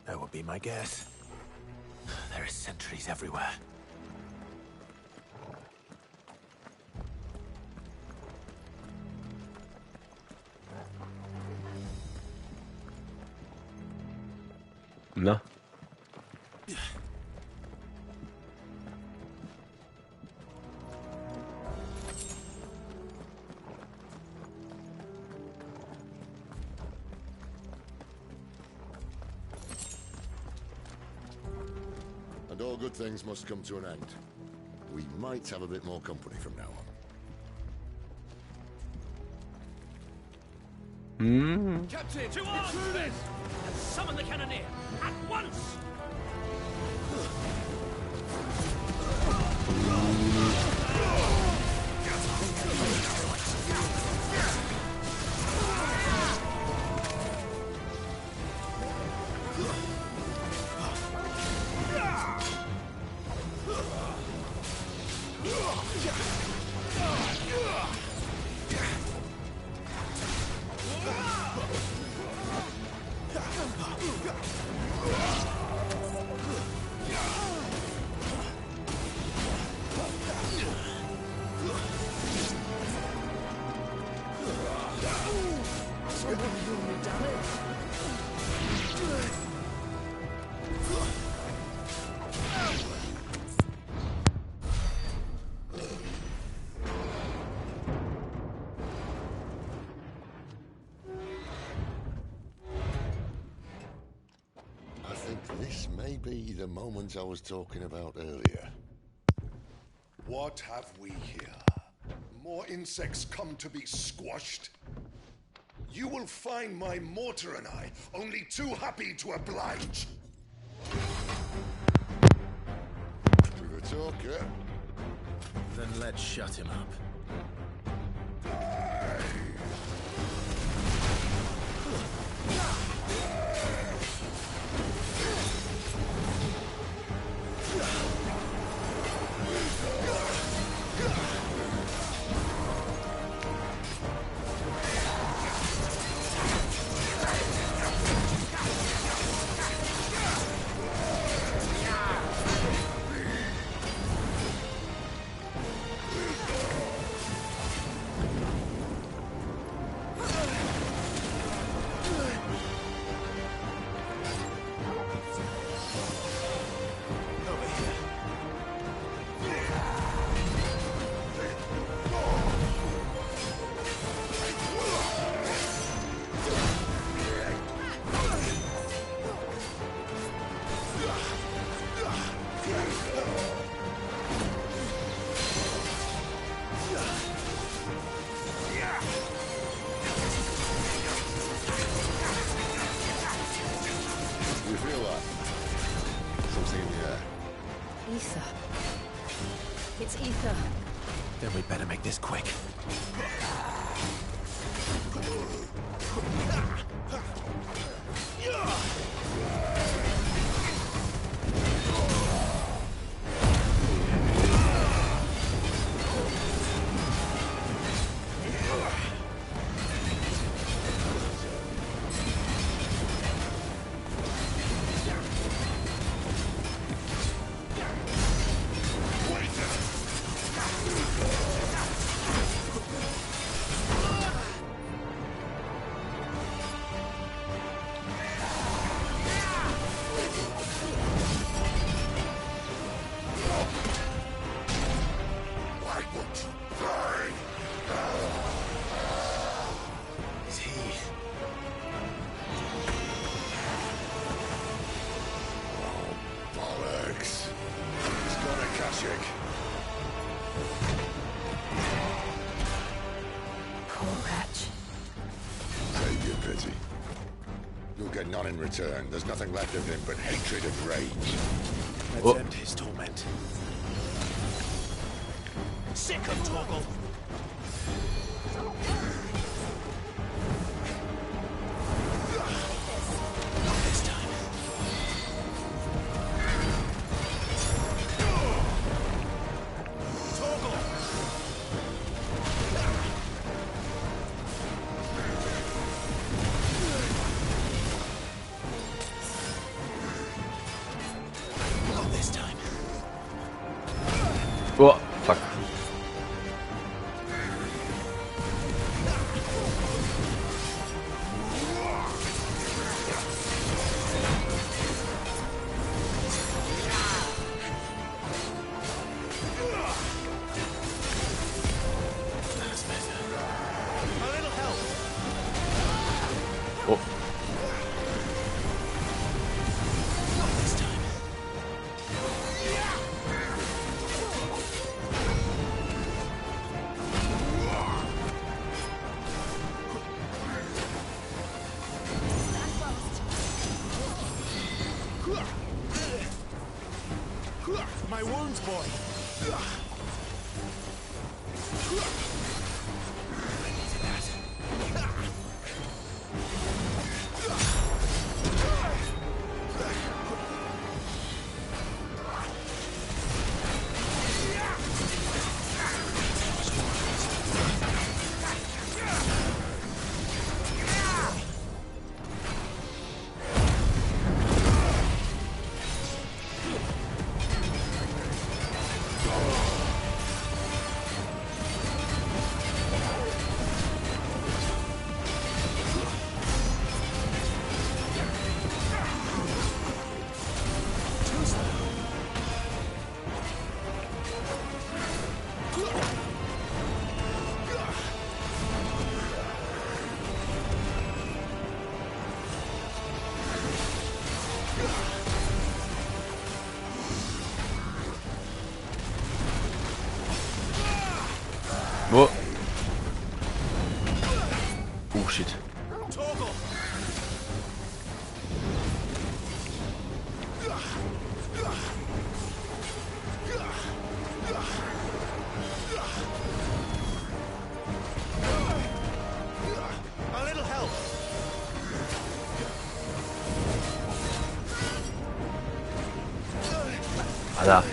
That would be my guess. There are sentries everywhere. Na? And all good things must come to an end. We might have a bit more company from now on. Captain, to arms, men! And summon the cannoneer at once! This may be the moment I was talking about earlier. What have we here? More insects come to be squashed? You will find my mortar and I only too happy to oblige. With a talker. Then let's shut him up. Ether. It's ether. Then we'd better make this quick. None in return. There's nothing left of him but hatred and rage. Let's end his torment. Sick of Torgal! Not this time. Torgal! Oh, fuck. my wounds, boy. Oh. Oh shit. A little help. Alter.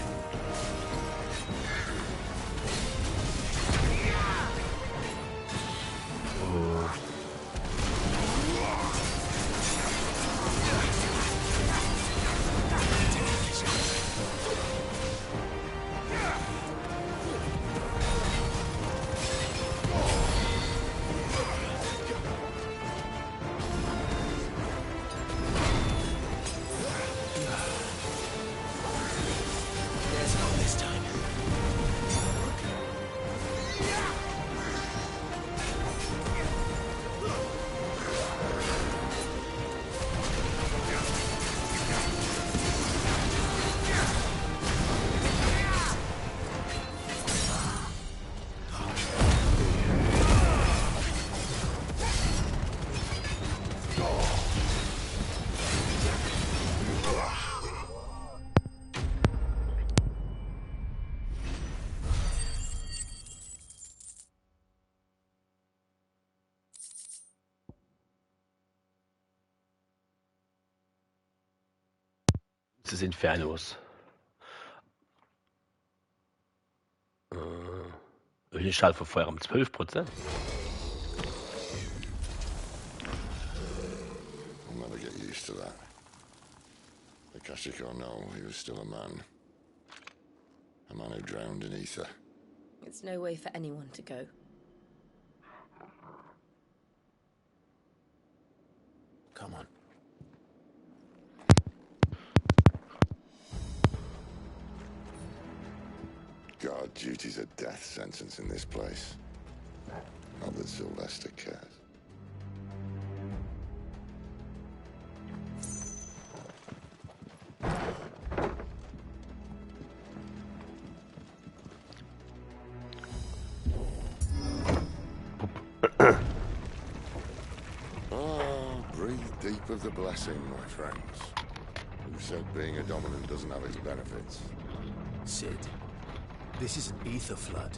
Des Infernos. Ölschall für Feuer um 12%. I'll never get used to that. Akashic or no, he was still a man. A man who drowned in ether. It's no way for anyone to go. Come on. God, duty's a death sentence in this place. Not that Sylvester cares. Breathe deep of the blessing, my friends. Who said being a dominant doesn't have its benefits? Sid, this is an ether flood.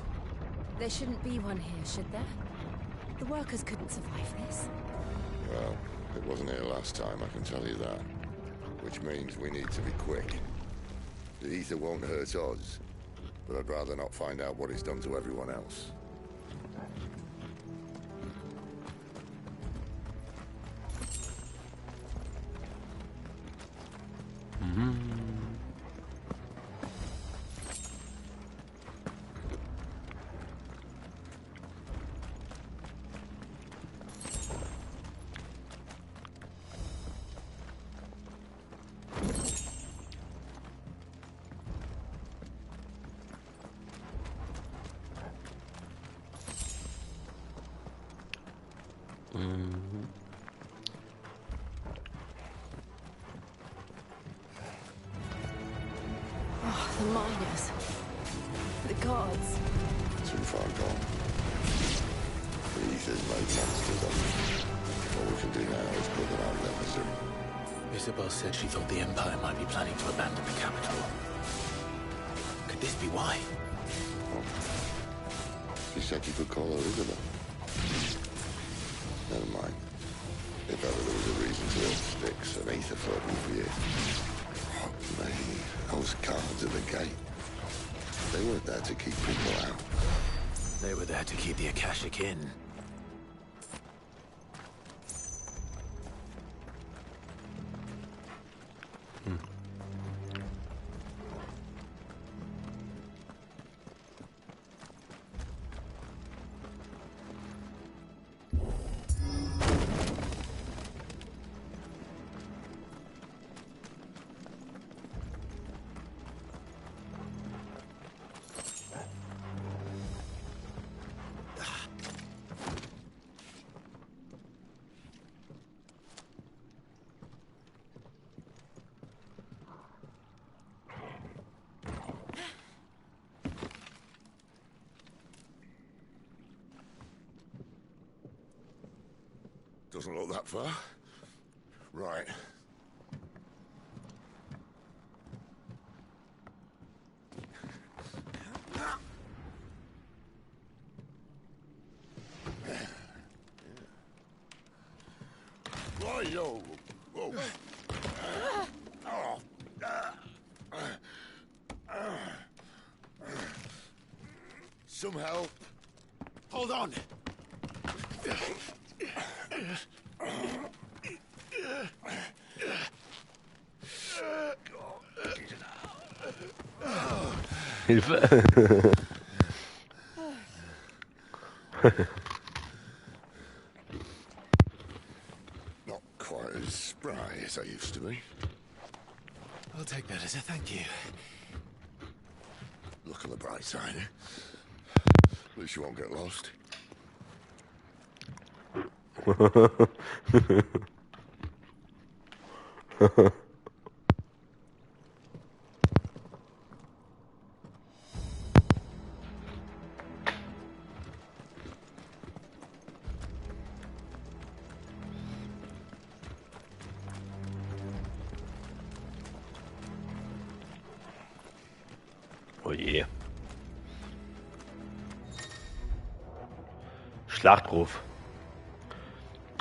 There shouldn't be one here, should there? The workers couldn't survive this. Well, it wasn't here last time, I can tell you that. Which means we need to be quick. The ether won't hurt us, but I'd rather not find out what it's done to everyone else. Oh, the miners. The gods. Too far gone. The ether's made monsters of them. All we can do now is put them out of their misery. Isabel said she thought the Empire might be planning to abandon the capital. this be why? She said you could call her Isabel. Never mind. If ever there was a reason to hold sticks, an Aether thought would be it. Oh, mate, those guards at the gate. They weren't there to keep people out. They were there to keep the Akashic in. Doesn't look that far. Right. Right-yo. Whoa. Some help. Hold on. Hilfe. Not quite as spry as I used to be. I'll take that as a thank you. Look on the bright side, eh? At least you won't get lost. Oh je. Schlachtruf.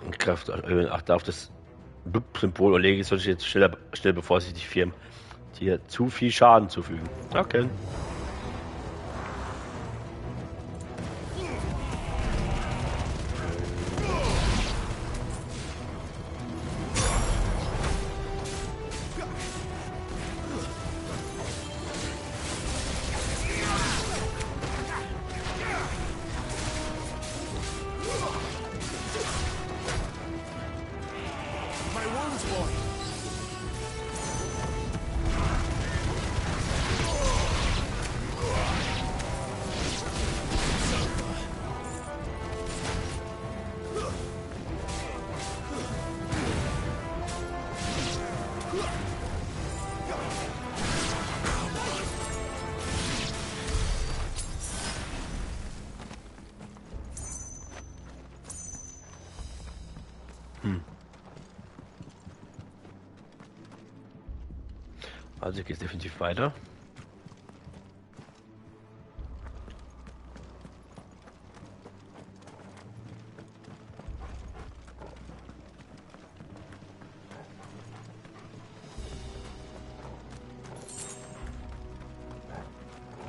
Und Kraft, achte auf das Symbol und lege solche jetzt schnell bevor sich die Firmen dir zu viel Schaden zufügen. Okay. Also geht es definitiv weiter.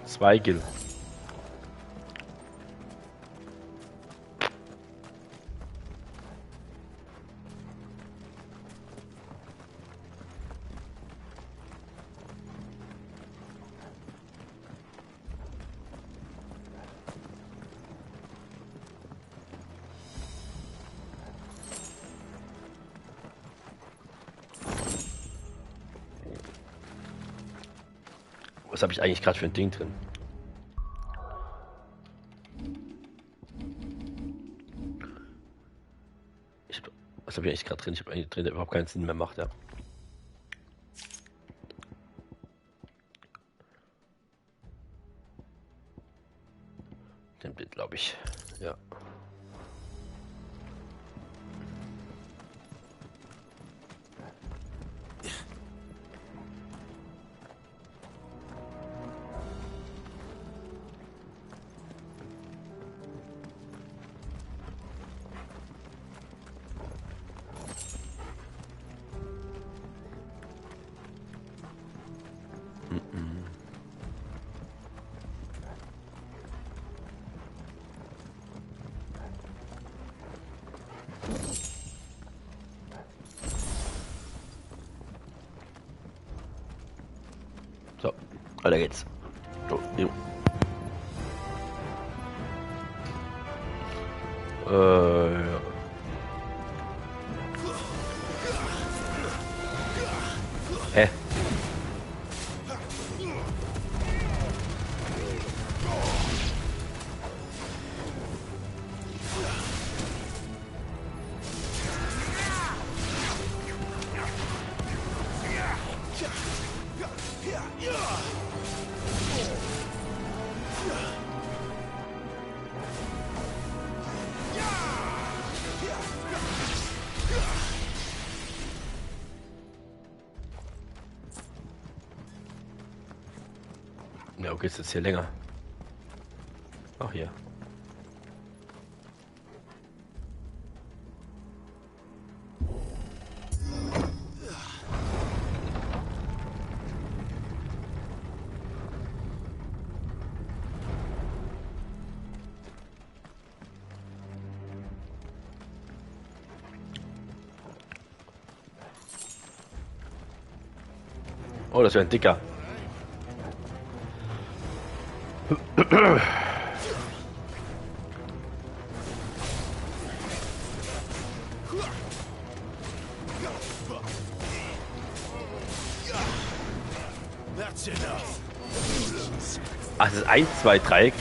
Zwei Gil. Was habe ich eigentlich gerade für ein Ding drin? Was habe ich eigentlich gerade drin? Ich habe eigentlich drin, der überhaupt keinen Sinn mehr macht, ja. Den Bild, glaube ich. Ja. So, weiter geht's. So, jo. Ja. Hä? Ja, okay, ist jetzt hier länger. Ach, hier. Oh, das wäre ein dicker. Ach, das ist 1, 2, 3.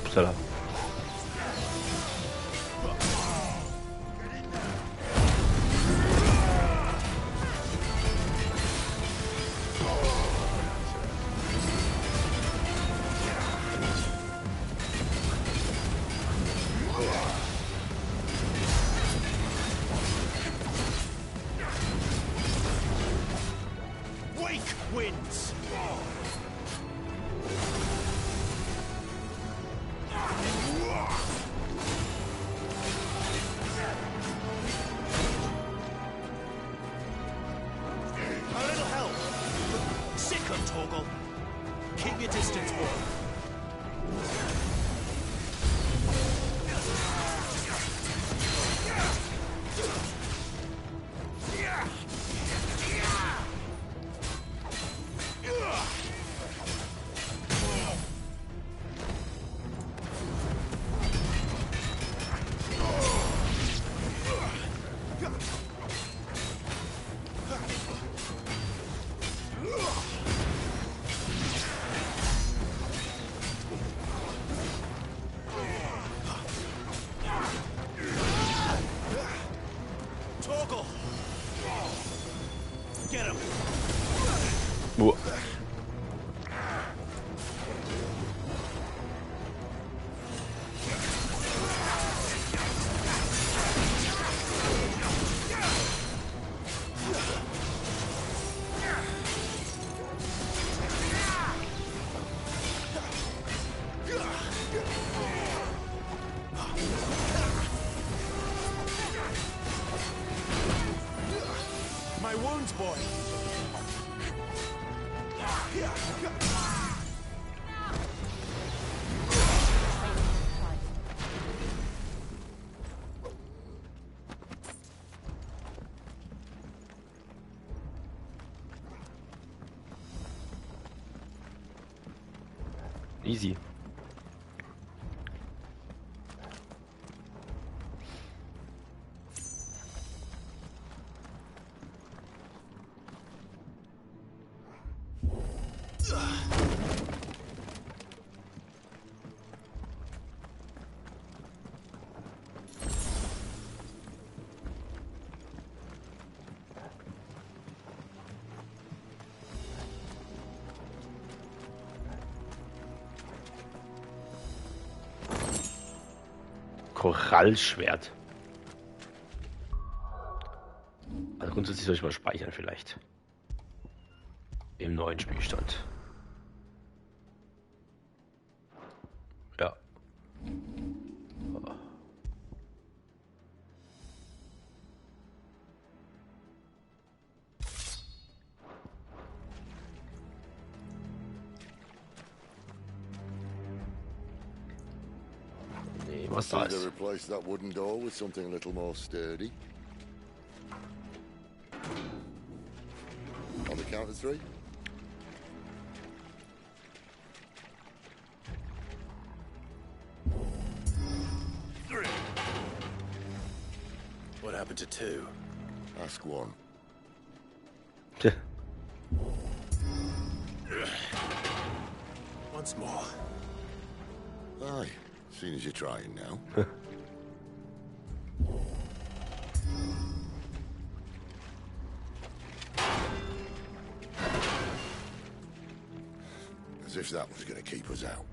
Upsala. Wins. A little help. Sick of Torgal. Keep your distance, boy. Torgal. Get him. Oh. My wounds, boy. Easy. Korallschwert. Also grundsätzlich soll ich mal speichern vielleicht. Im neuen Spielstand. Nee, was Let's das? either replace that wooden door with something a little more sturdy. On the count of 3. What happened to 2? Ask 1. Once more. Aye, seeing as you're trying now. As if that was going to keep us out.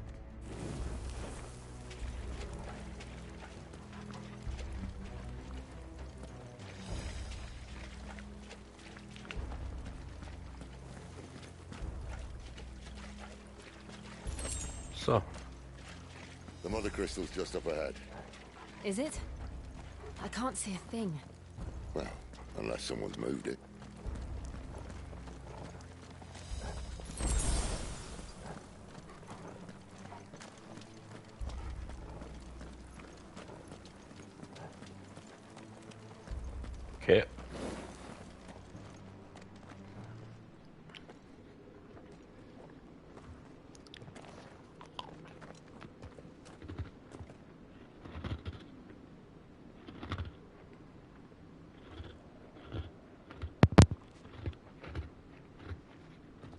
So. The mother crystal's just up ahead. Is it? I can't see a thing. Well, unless someone's moved it. Okay.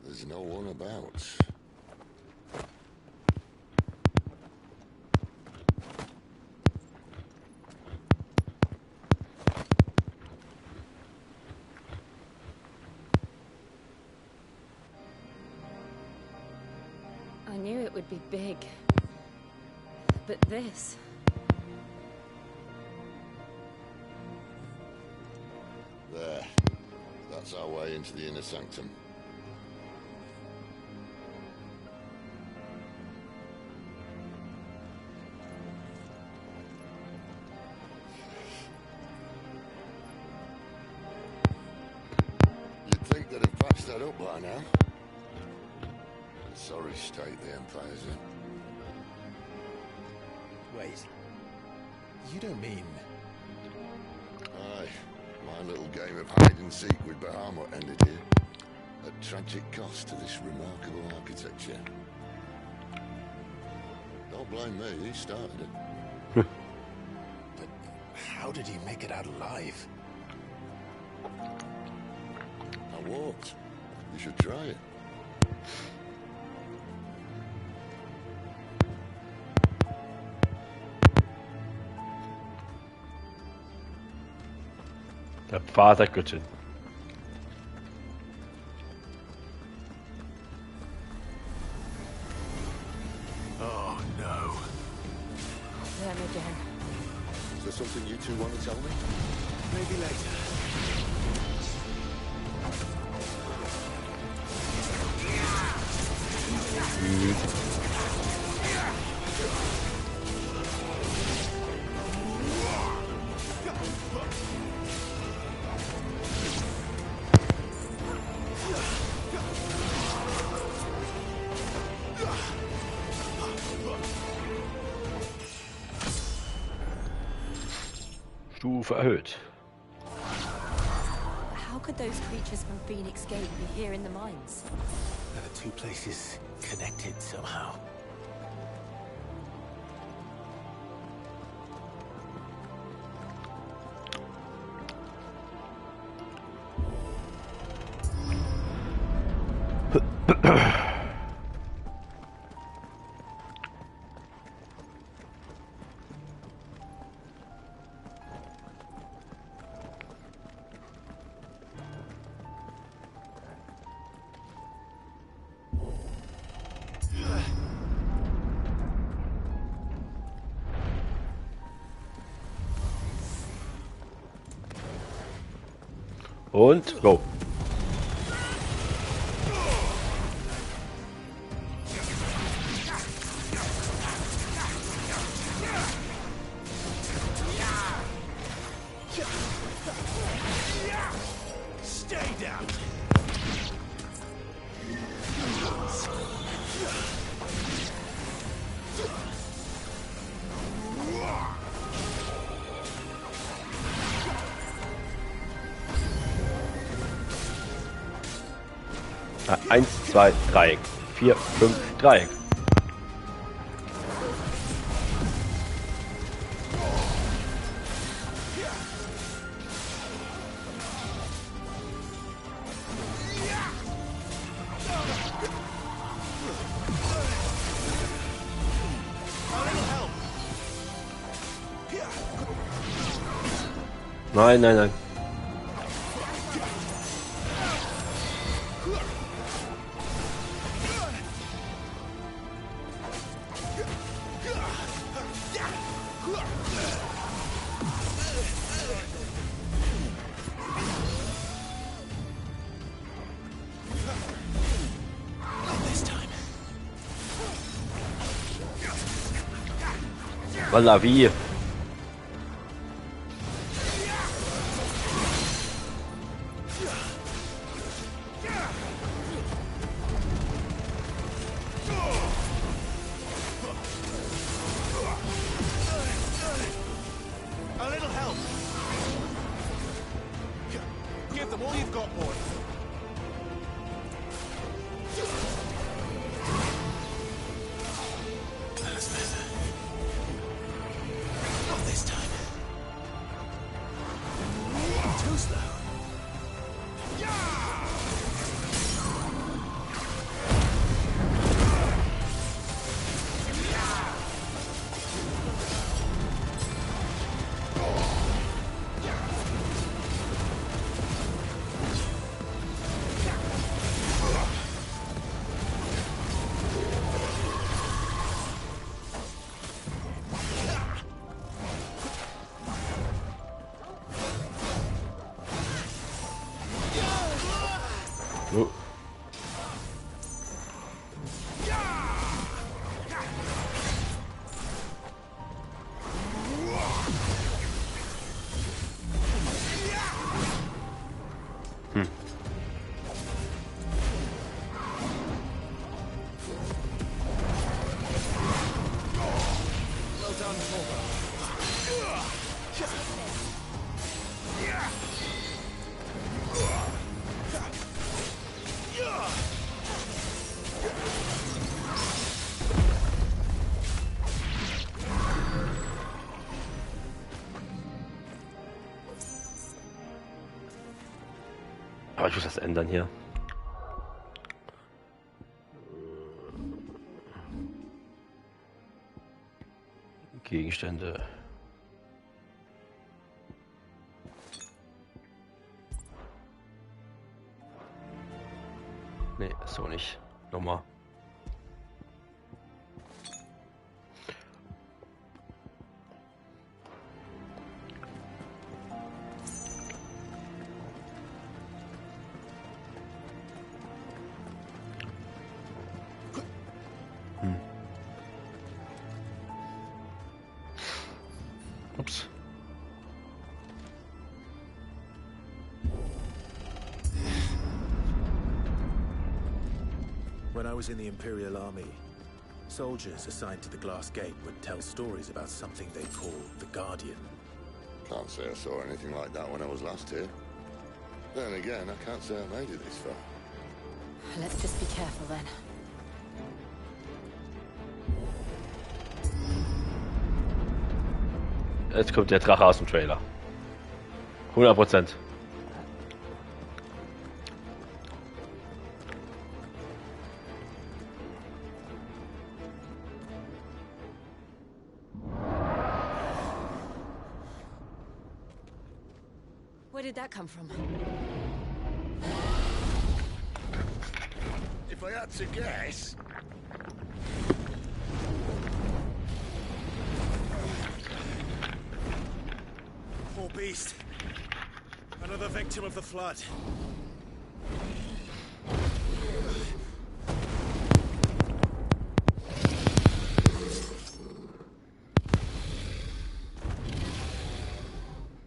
There's no one about. I knew it would be big. But this... There. That's our way into the inner sanctum. You'd think they'd have patched that up by now. Sorry state the Empire's in. Wait. You don't mean... Aye. My little game of hide-and-seek with Bahamut ended here. At tragic cost to this remarkable architecture. Don't blame me, he started it. But how did he make it out alive? I walked. You should try it. Der Pfad der Göttin. Oh no. Them again. Is there something you two want to tell me? Maybe later. Stufe erhöht. How could those creatures from Phoenix Gate be here in the mines? Are the 2 places connected somehow? Und go. 1, 2, Dreieck. 4, 5, Dreieck. Nein, nein, nein. Voilà, wie? A little help. Give them all you've got, boy. Not this time. Too slow. Oh. Well done, Torgo. Aber ich muss das ändern hier. Gegenstände. Nee, so nicht. Nochmal. Ups. When I was in the Imperial Army, soldiers assigned to the Glass Gate would tell stories about something they called the Guardian. Can't say I saw anything like that when I was last here. Then again, I can't say I made it this far. Let's just be careful then. Jetzt kommt der Drache aus dem Trailer. 100%. Where did that come from? If I had to guess... Poor beast. Another victim of the flood.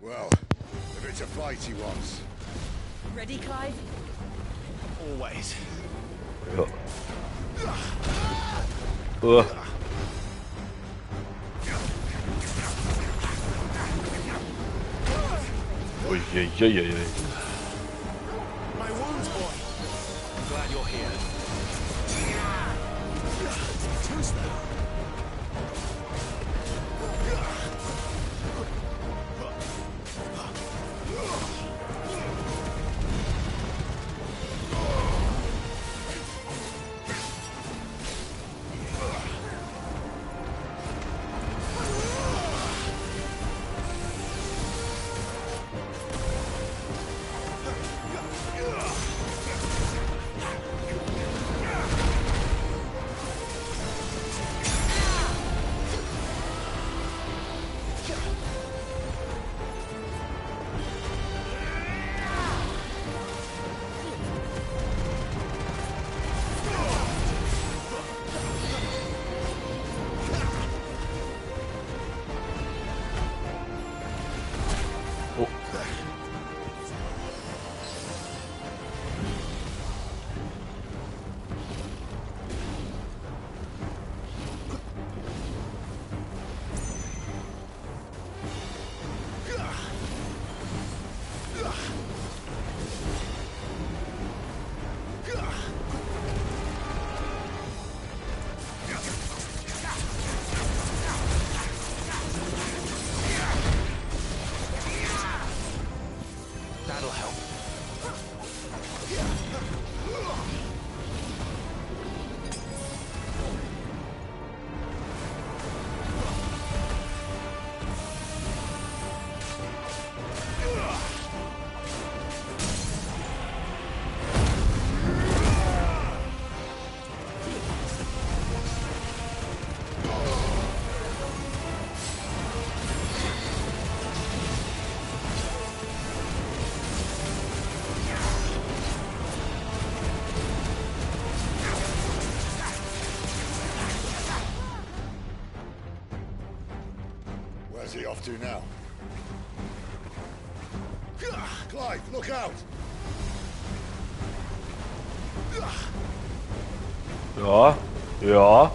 Well, if it's a fight he wants. Ready, Clive? Always. Ja. My wounds, boy. glad you're here. Too slow. Where's he off to now? Clive, look out! Ja, ja.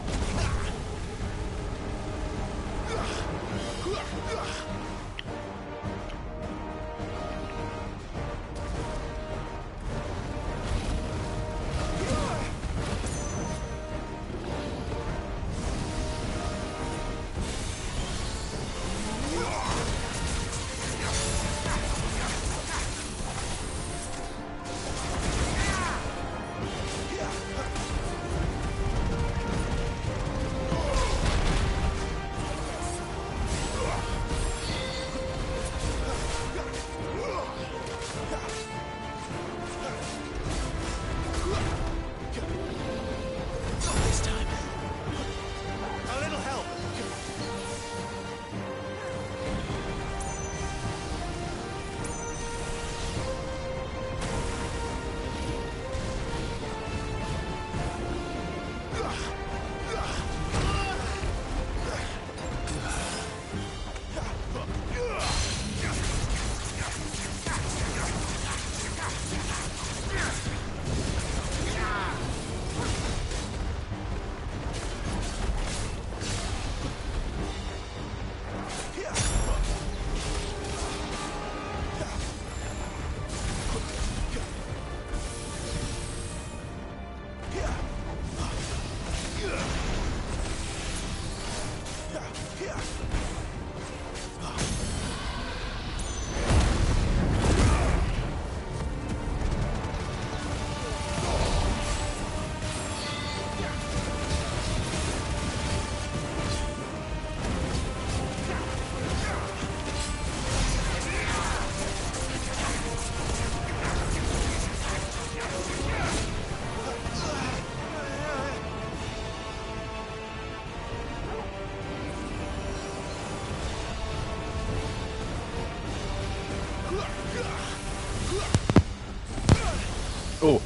Oh.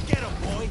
Get him, boy.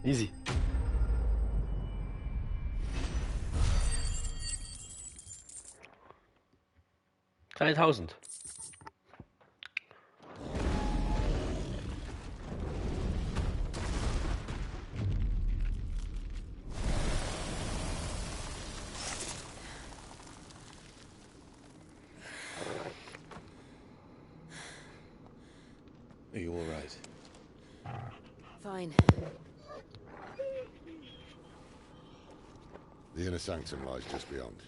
Easy. $3.000. Are you all right? Fine. The inner sanctum lies just beyond.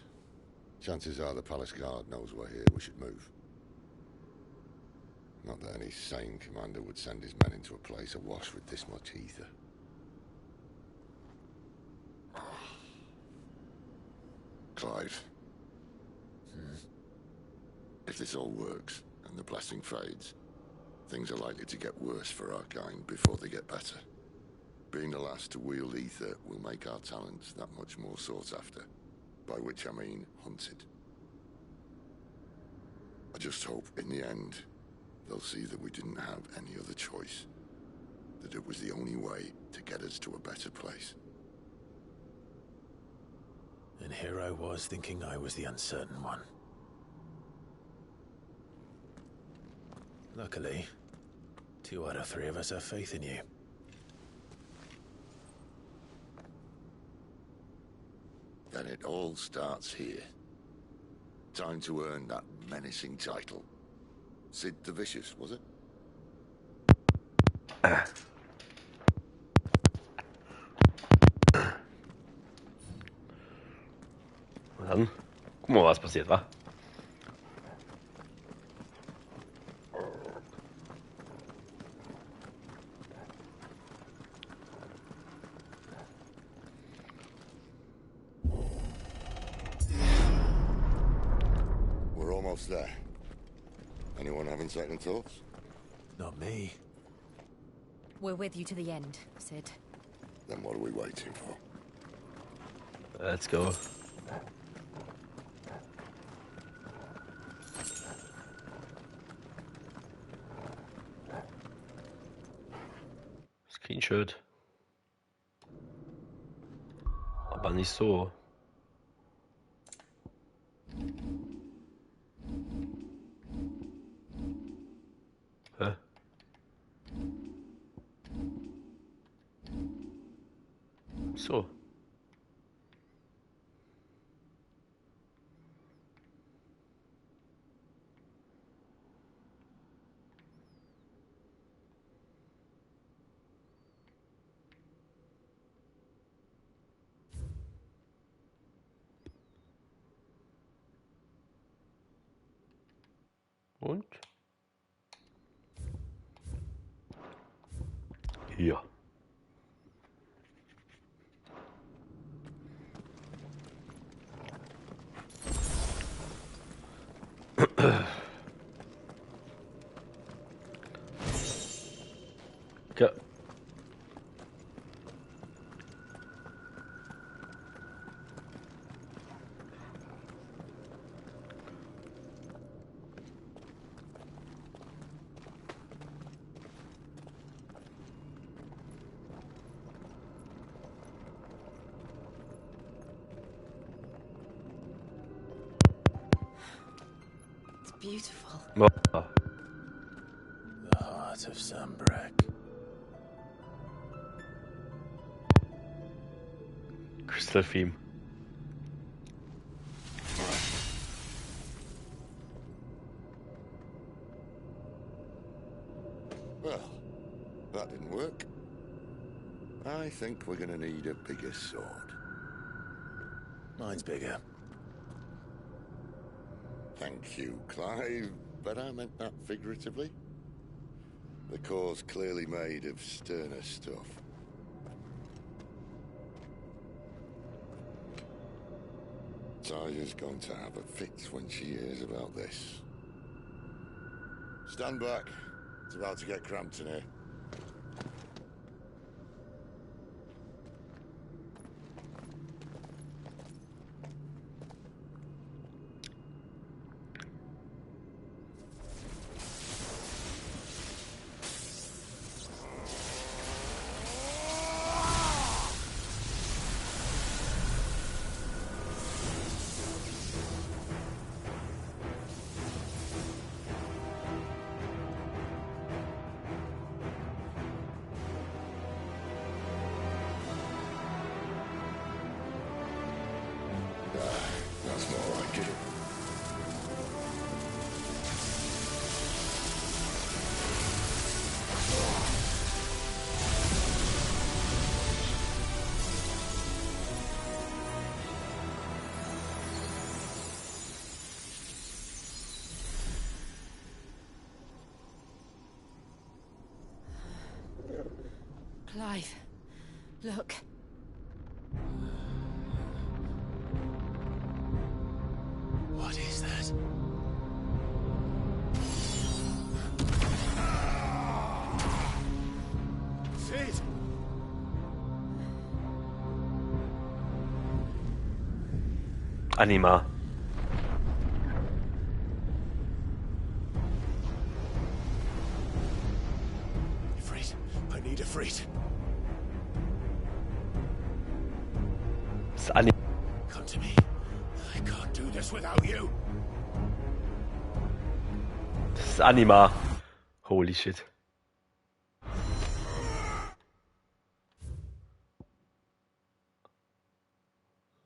Chances are the palace guard knows we're here. We should move. Not that any sane commander would send his men into a place awash with this much ether. Clive. If this all works, and the blessing fades, things are likely to get worse for our kind before they get better. Being the last to wield ether will make our talents that much more sought after. By which I mean hunted. I just hope, in the end, they'll see that we didn't have any other choice. That it was the only way to get us to a better place. And here I was thinking I was the uncertain one. Luckily, 2 out of 3 of us have faith in you. Then it all starts here. Time to earn that menacing title. Sid the Vicious, was it? Dann gucken wir mal, was passiert, wa? We're almost there. Anyone having second thoughts? Not me. We're with you to the end, Sid. Then what are we waiting for? Let's go. Screenshot. Aber nicht so. Hä? So. Und? Hier. Ja. It's beautiful. Oh. The heart of Sunbreak. Crystal theme. Well, that didn't work. I think we're gonna need a bigger sword. Mine's bigger. Thank you, Clive, but I meant that figuratively. The core's clearly made of sterner stuff. Tiger's going to have a fit when she hears about this. Stand back. It's about to get cramped in here. Look. What is that? Sid! Anima. Ifrit, I need Ifrit. Das Anima. Come to me. I can't do this without you. Das ist Anima. Holy shit.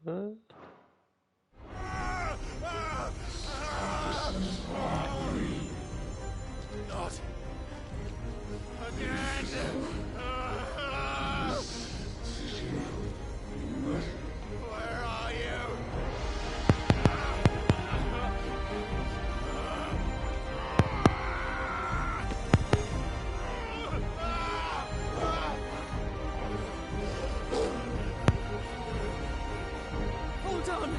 Not again. Where are you? Hold on.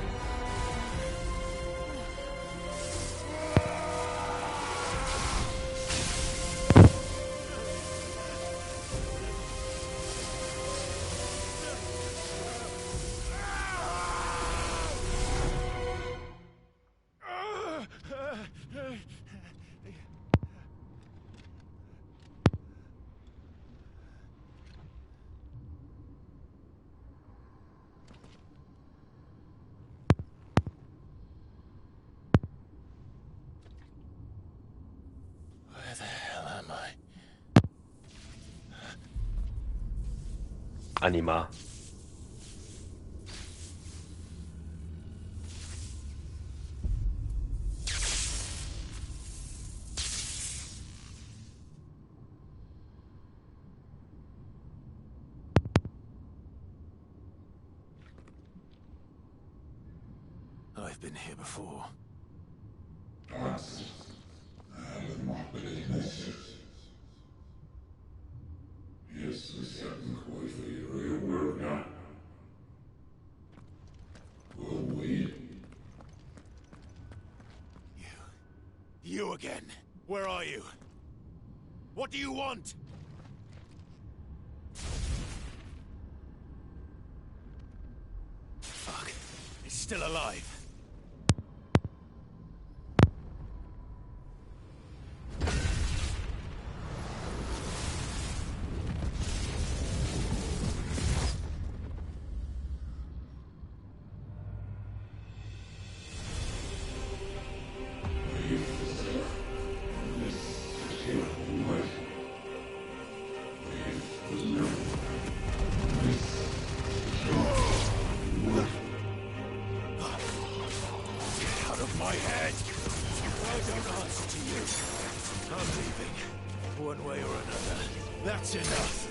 Where the hell am I? Anima. I've been here before. You again. Where are you? What do you want? Fuck. It's still alive. That's enough.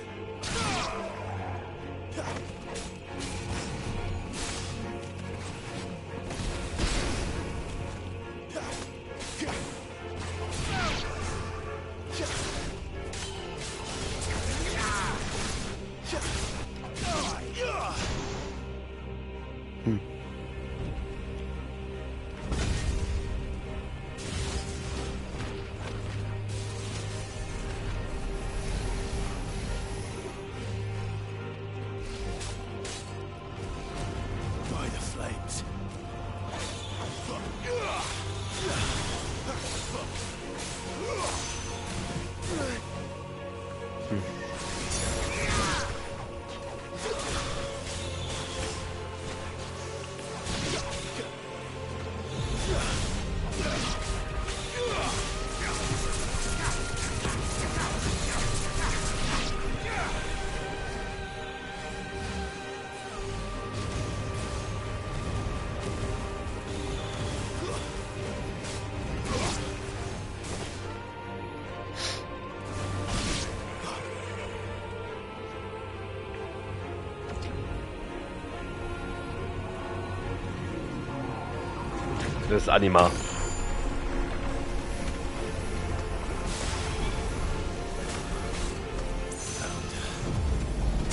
Das ist Anima.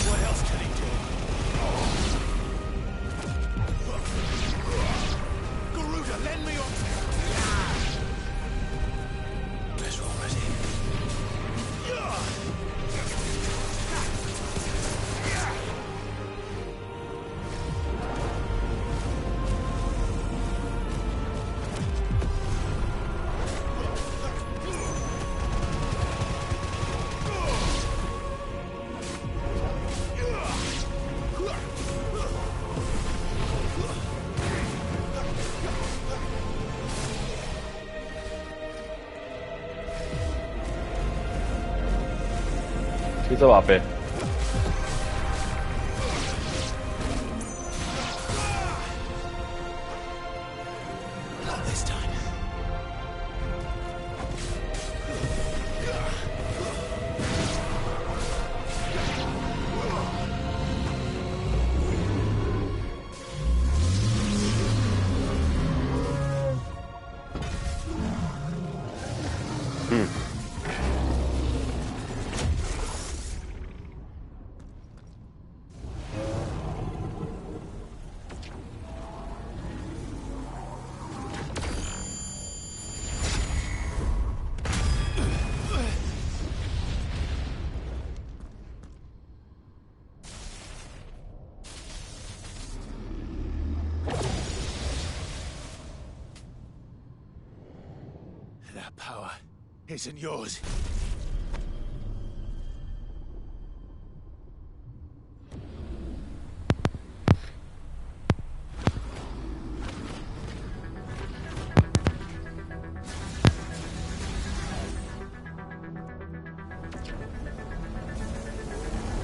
What else can he do? Jetzt aber ab, ey. That power isn't yours.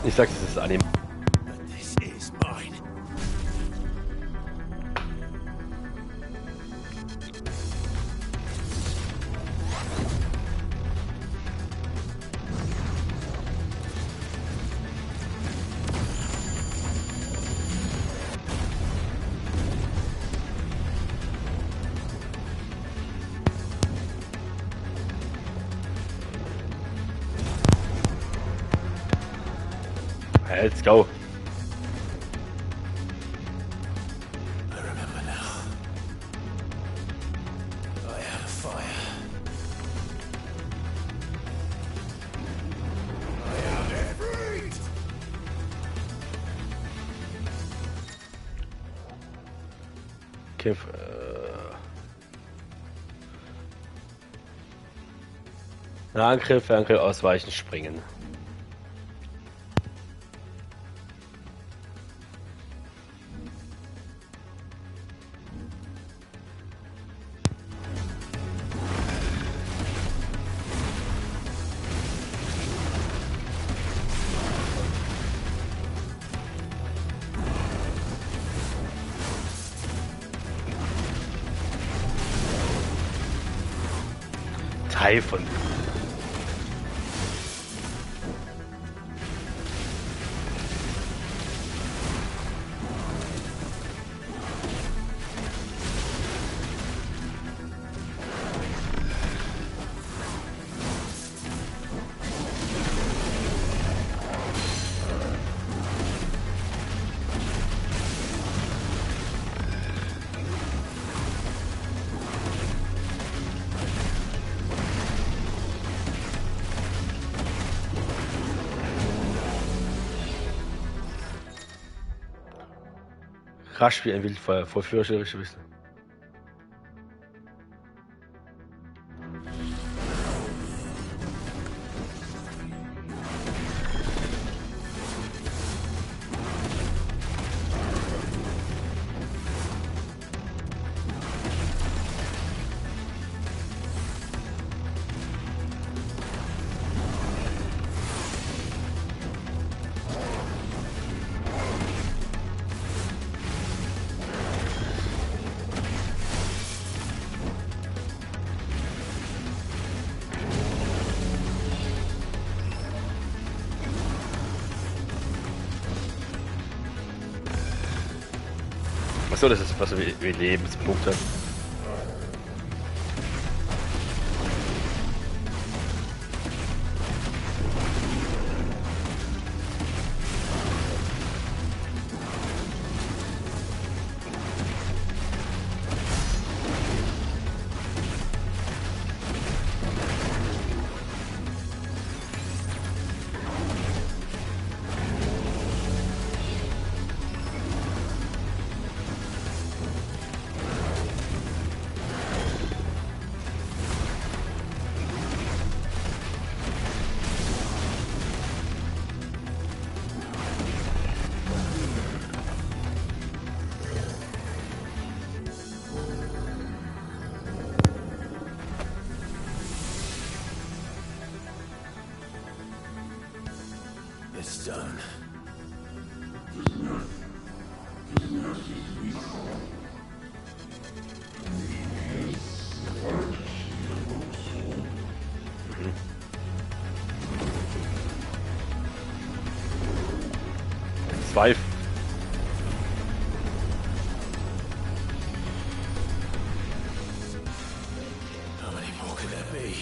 Ich sag's, es ist Anime. This is mine. Let's go. I remember now. I had a fire. I had every. Kämpf. Angriff, Fernangriff, ausweichen, springen. Teil von. Rasch wie ein Wildfeuer, vollführerisch wissen. Achso, das ist was wie Lebenspunkte. It's done. Zwei. How many more could there be?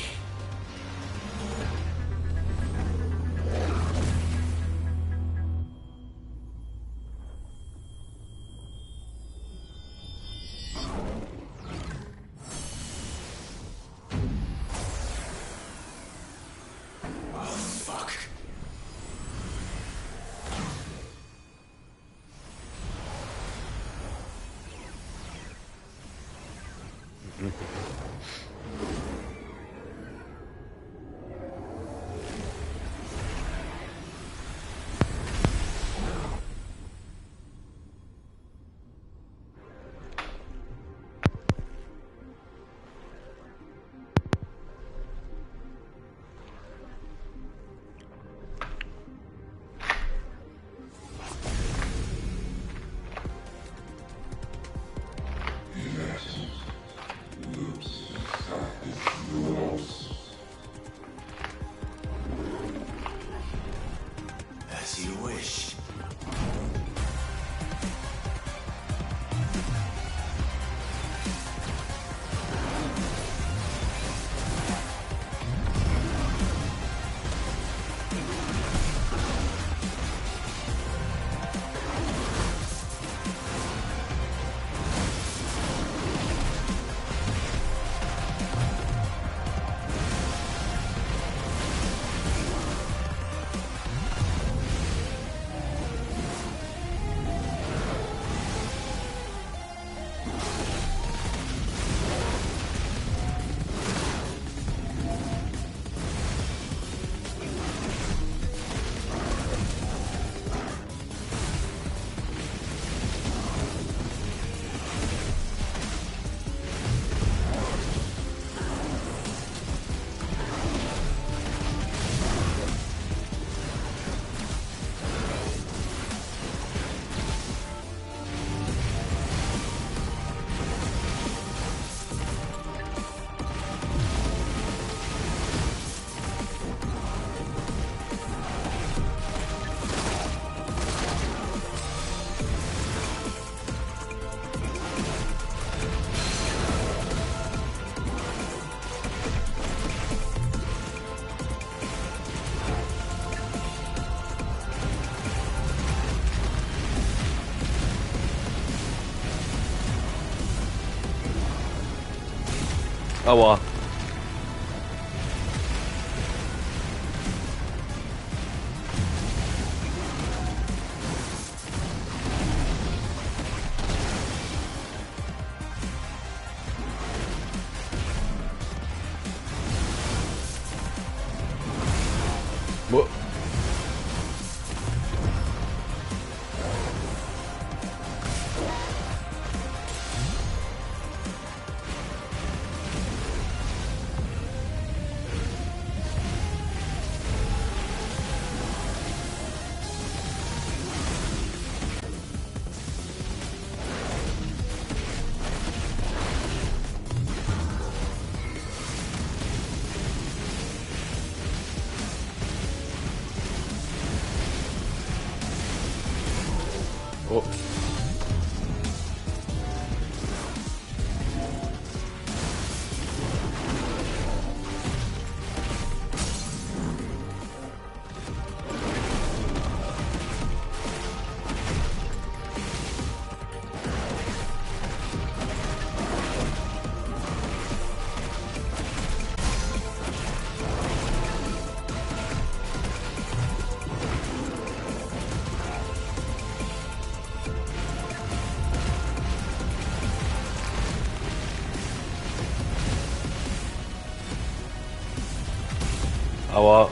As you wish. Aua. Wo- Oh. Aber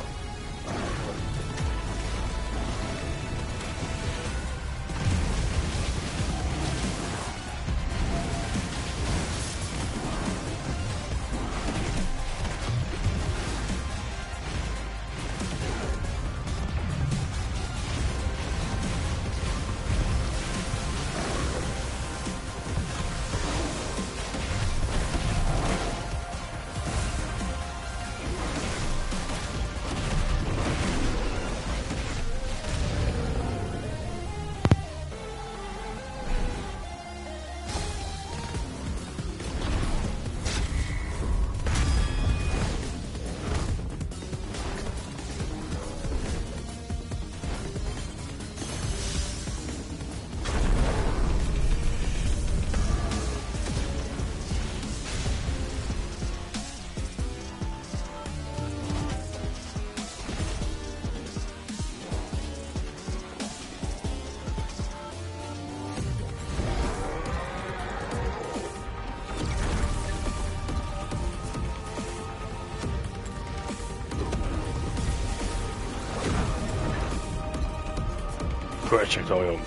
Crash-Territorium.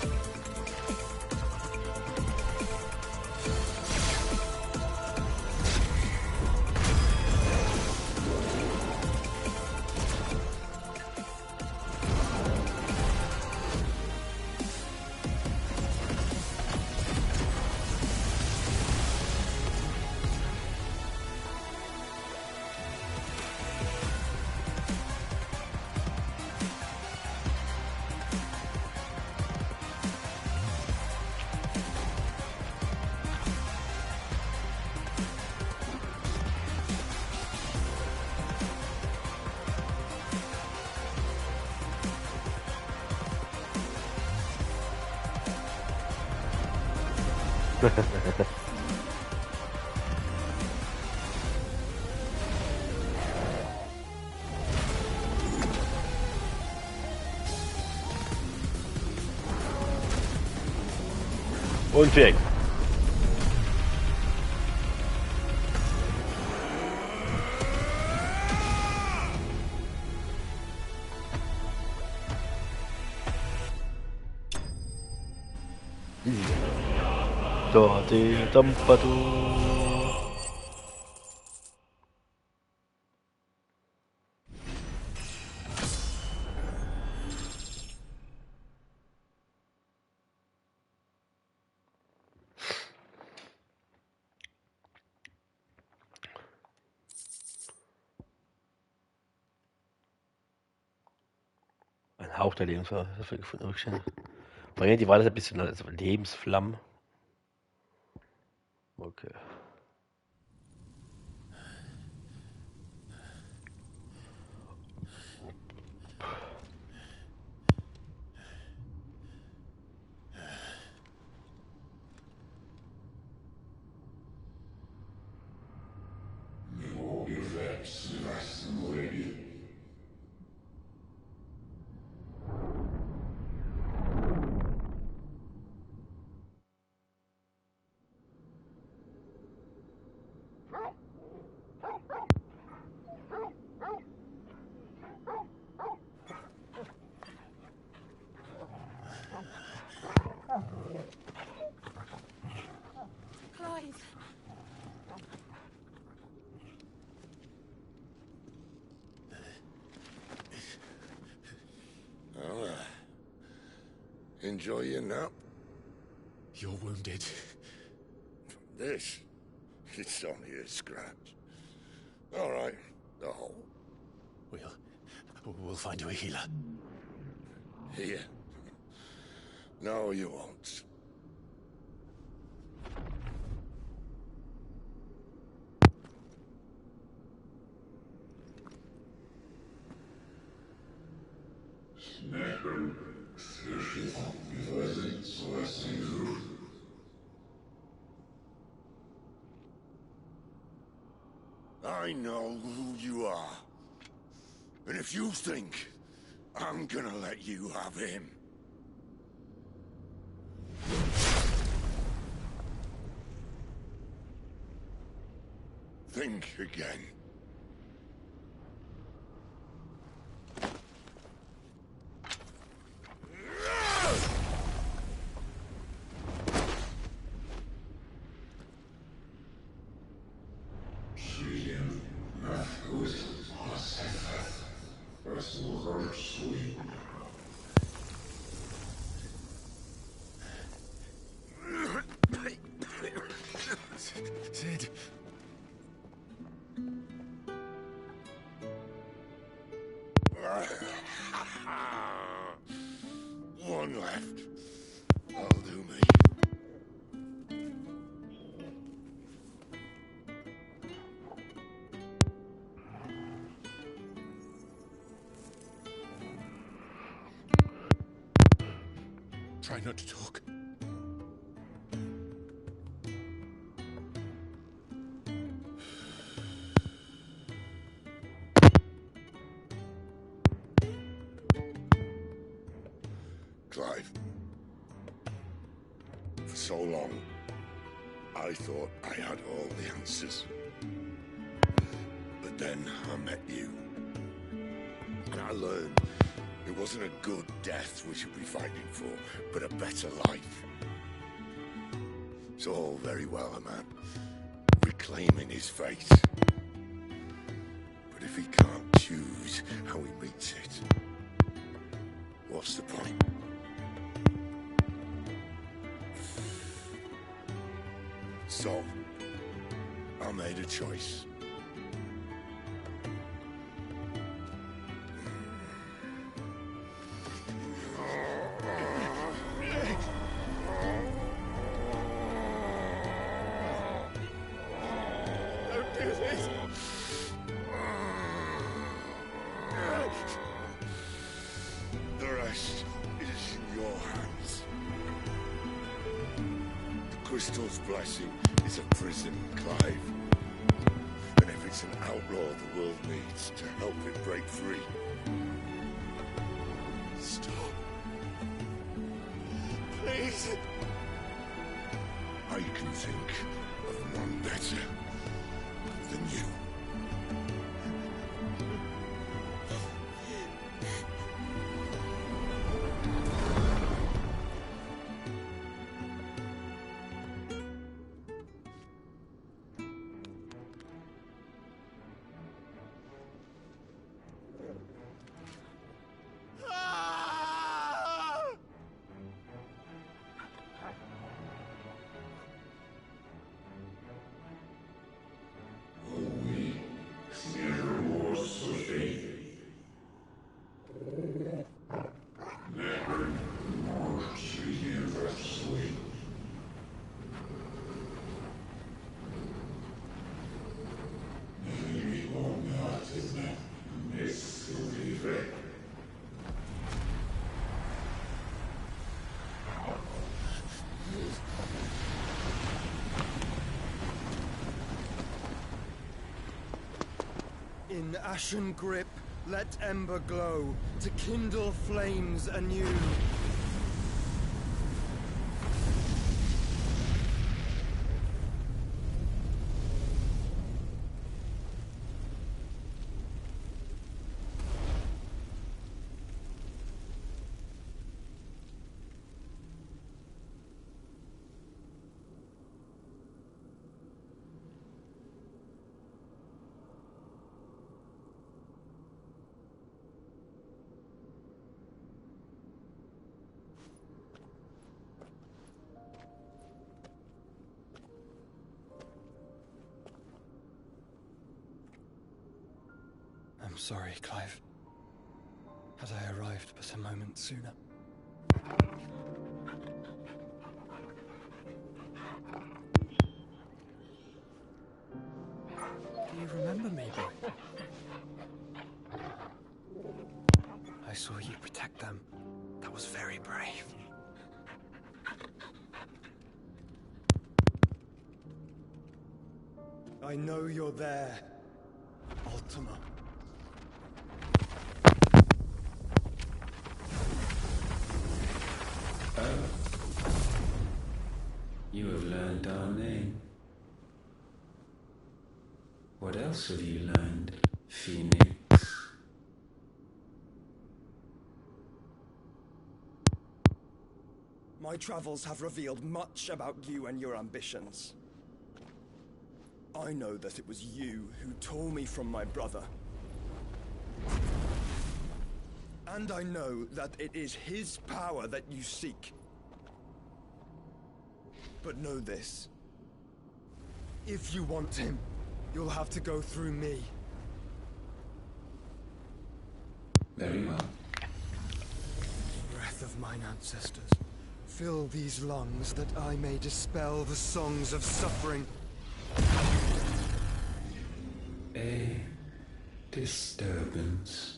Und weg. Dodi Dampadu. Ein Hauch der Lebensflamme. Das wir gefunden. Bringen die weiter ein bisschen also Lebensflammen. Okay. Enjoy your nap? You're wounded. This? It's only a scratch. All right, the hole. We'll find you a healer. Here? No, you won't. I know who you are. And if you think I'm gonna let you have him... think again. Sid. One left. That'll do me. Try not to talk. Clive. For so long, I thought I had all the answers. But then I met you. And I learned It wasn't a good death we should be fighting for, but a better life. It's all very well, a man reclaiming his fate. But if he can't choose how he meets it, what's the point? So, I made a choice. The rest is in your hands. The crystal's blessing is a prison, Clive. And if it's an outlaw the world needs to help it break free. Stop. Please. I can think of none better than you. In ashen grip, let ember glow, to kindle flames anew. I'm sorry, Clive. Had I arrived but a moment sooner. Do you remember me, boy? I saw you protect them. That was very brave. I know you're there, Ultima. You have learned our name. What else have you learned, Phoenix? My travels have revealed much about you and your ambitions. I know that it was you who tore me from my brother. And I know that it is his power that you seek. But know this. If you want him, you'll have to go through me. Very well. Breath of mine ancestors, fill these lungs that I may dispel the songs of suffering. A disturbance.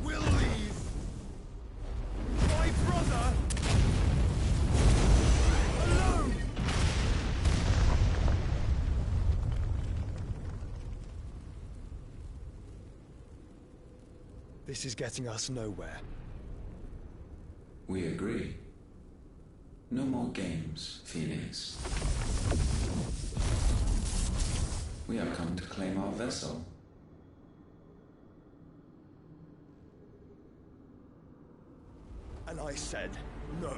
We'll leave. My brother alone. This is getting us nowhere. We agree. No more games, Phoenix. We have come to claim our vessel. I said no.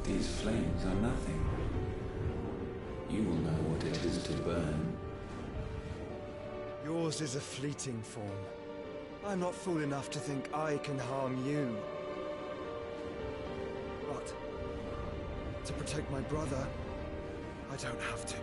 These flames are nothing. You will know what it is to burn. Yours is a fleeting form. I'm not fool enough to think I can harm you. But to protect my brother, I don't have to.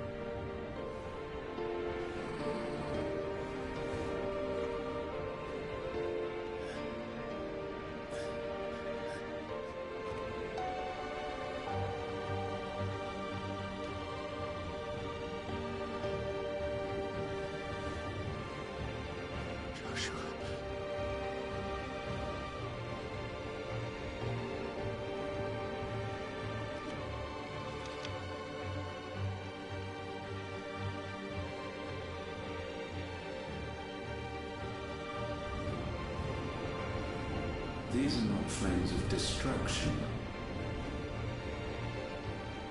These are not flames of destruction.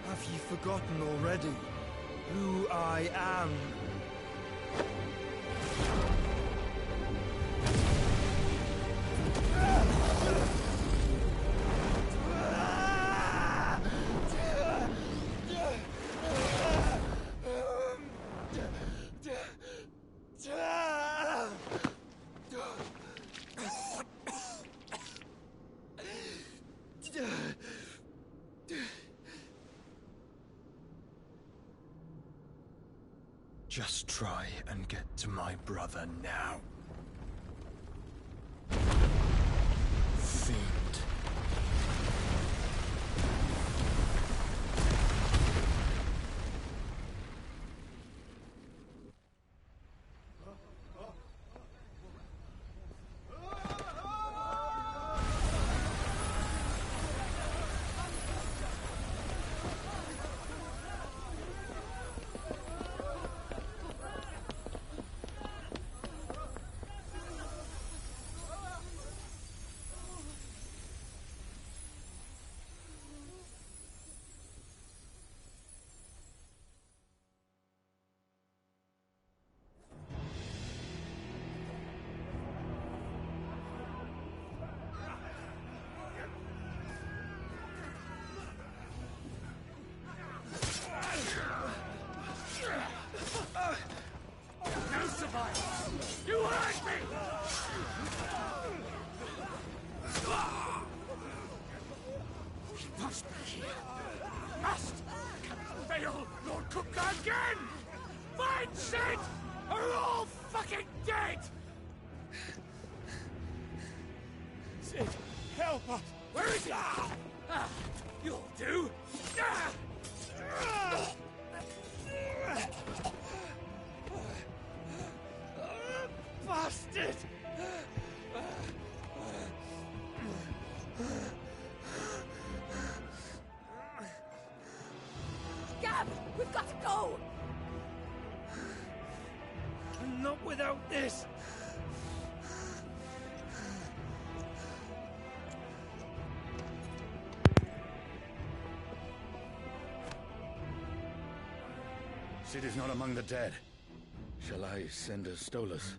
Have you forgotten already who I am? Just try and get to my brother now. Fiend. You hurt me! Must be here. Must! Can fail Lord Cook again! Find Sid! Are all fucking dead! Sid, help us! Where is he? You'll do! Bastard! Gab, we've got to go! Not without this! Sid is not among the dead. Shall I send a Stolas?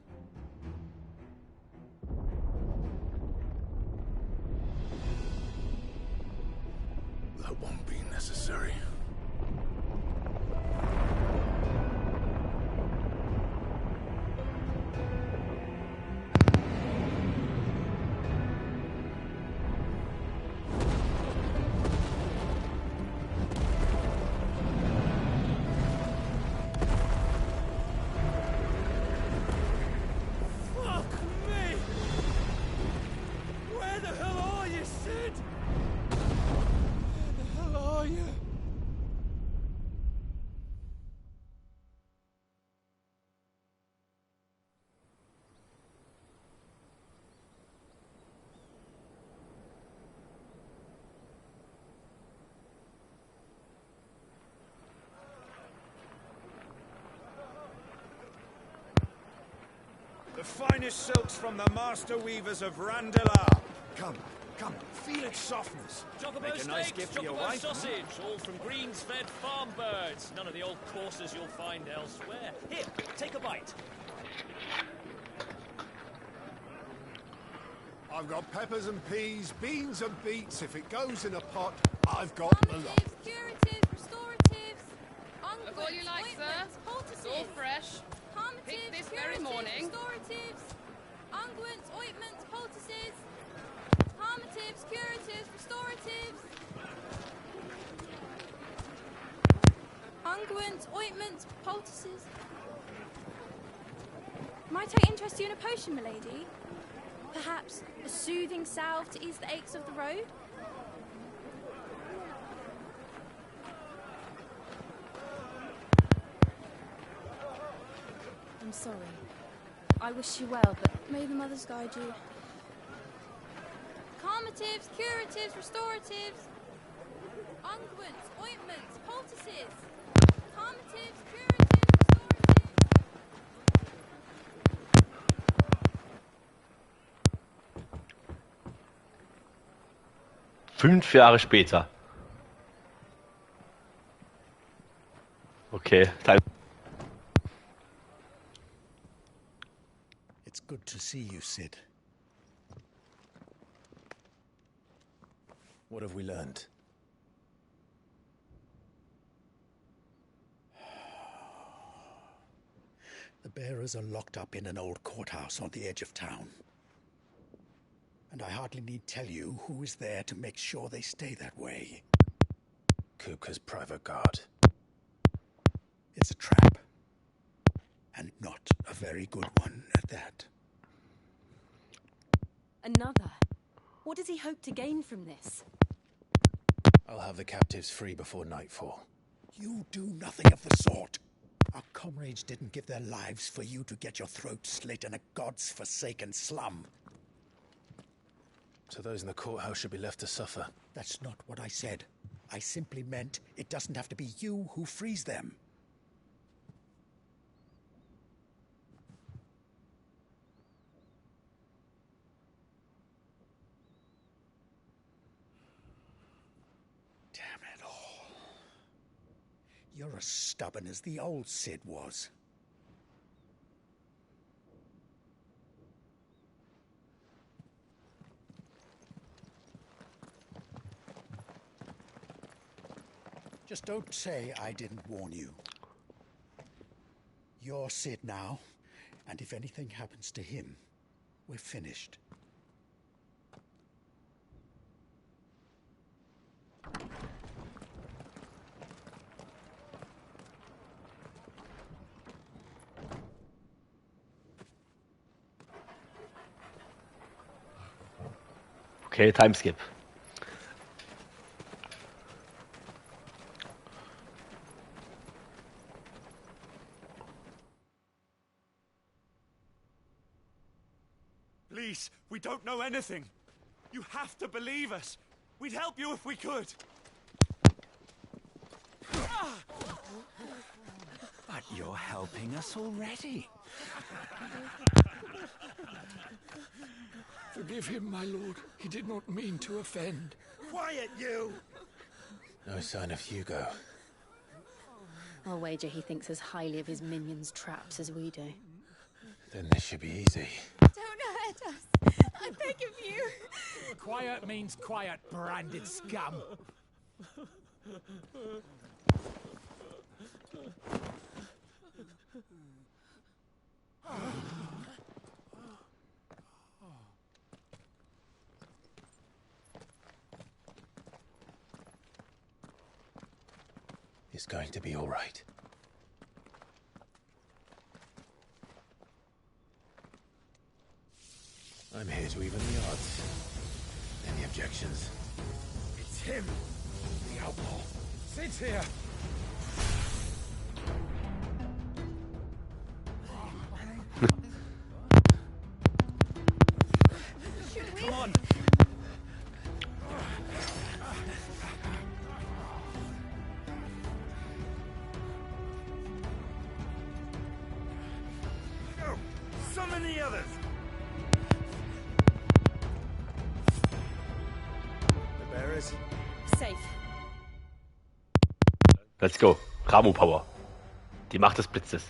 That won't be necessary. The finest silks from the master weavers of Randalar. Come, Come, feel its softness. Chocobo Make a nice steaks, gift for your chocobo wife. sausage, all from greens-fed farm birds. None of the old courses you'll find elsewhere. Here, take a bite. I've got peppers and peas, beans and beets. If it goes in a pot, I've got the lot. Curatives, restoratives, Look all you like, sir. It's all fresh. Picked this very morning. Restoratives, unguents, ointments, poultices, harmatives, curatives, restoratives, unguents, ointments, poultices. Might I interest you in a potion, milady? Perhaps a soothing salve to ease the aches of the road? I'm sorry. I wish you well, but may the mothers guide you. Calmatives, curatives, restoratives, unguents, ointments, poultices, calmatives, curatives, restoratives. 5 Jahre später. Okay, Teil. It's good to see you, Sid. What have we learned? The bearers are locked up in an old courthouse on the edge of town. And I hardly need tell you who is there to make sure they stay that way. Kupka's private guard. It's a trap. And not a very good one at that. Another? What does he hope to gain from this? I'll have the captives free before nightfall. You do nothing of the sort. Our comrades didn't give their lives for you to get your throat slit in a god's-forsaken slum. So those in the courthouse should be left to suffer. That's not what I said. I simply meant it doesn't have to be you who frees them. Damn it all. You're as stubborn as the old Sid was. Just don't say I didn't warn you. You're Sid now, and if anything happens to him, we're finished. Okay, time skip. Please, we don't know anything. You have to believe us. We'd help you if we could. But you're helping us already. Forgive him, my lord. He did not mean to offend. Quiet, you! No sign of Hugo. I'll wager he thinks as highly of his minions' traps as we do. Then this should be easy. Don't hurt us. I beg of you. Quiet means quiet, branded scum. It's going to be all right. I'm here to even the odds. Any objections? It's him, the outlaw. Sid's here. Come on. Go! Summon the others! stairs. Safe. Let's go. Ramu Power. Die Macht des Blitzes.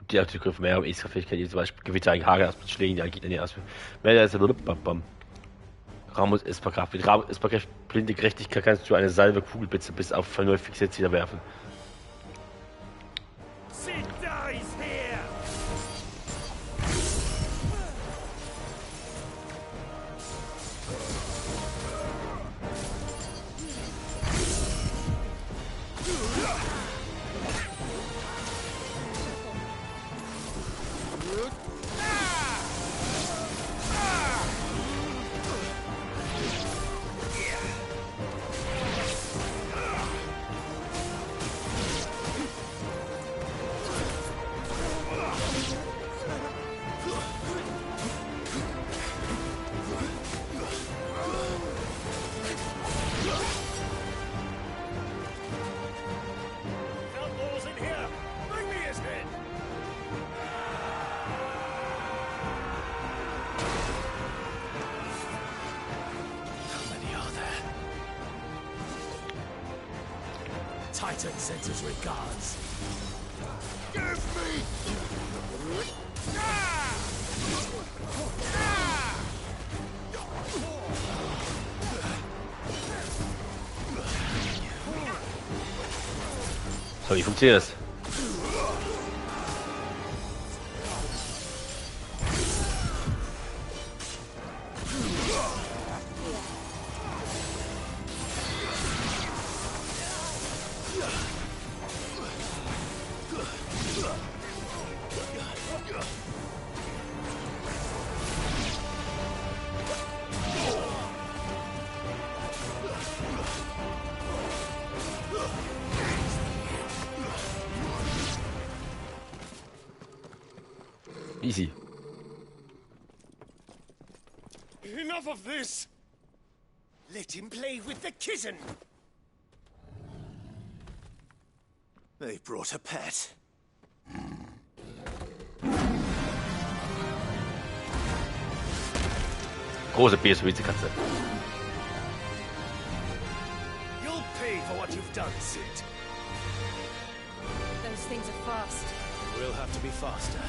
Gibt die Zugriff mehr um extra Fähigkeiten, zum Beispiel Gewitter, ein Hagel, aus Schlägen, die Gegner erst. Mehr als Ramus ist Kraft. Mit Ramus ist blinde Gerechtigkeit kannst du eine Salve Kugelblitze bis auf vernünftig fixiert wieder werfen. Titan sends his regards. Give me! So, wie funktioniert das? Easy. Enough of this! Let him play with the kitten! They brought a pet. Große Katze. You'll pay for what you've done, Sid. Those things are fast. We'll have to be faster.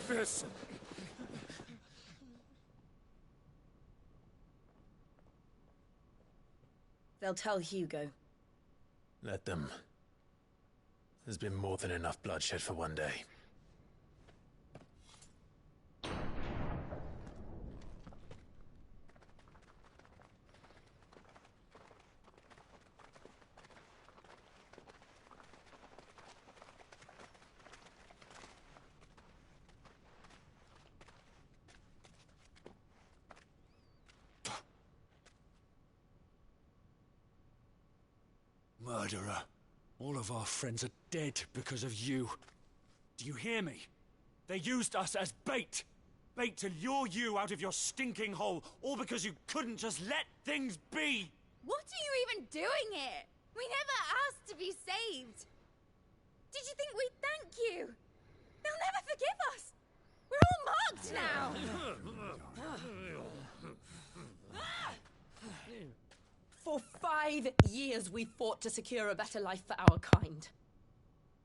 this! They'll tell Hugo. Let them. There's been more than enough bloodshed for one day. Murderer. All of our friends are dead because of you. Do you hear me? They used us as bait. Bait to lure you out of your stinking hole, all because you couldn't just let things be. What are you even doing here? We never asked to be saved. Did you think we'd thank you? They'll never forgive us. We're all marked now. For 5 years we fought to secure a better life for our kind.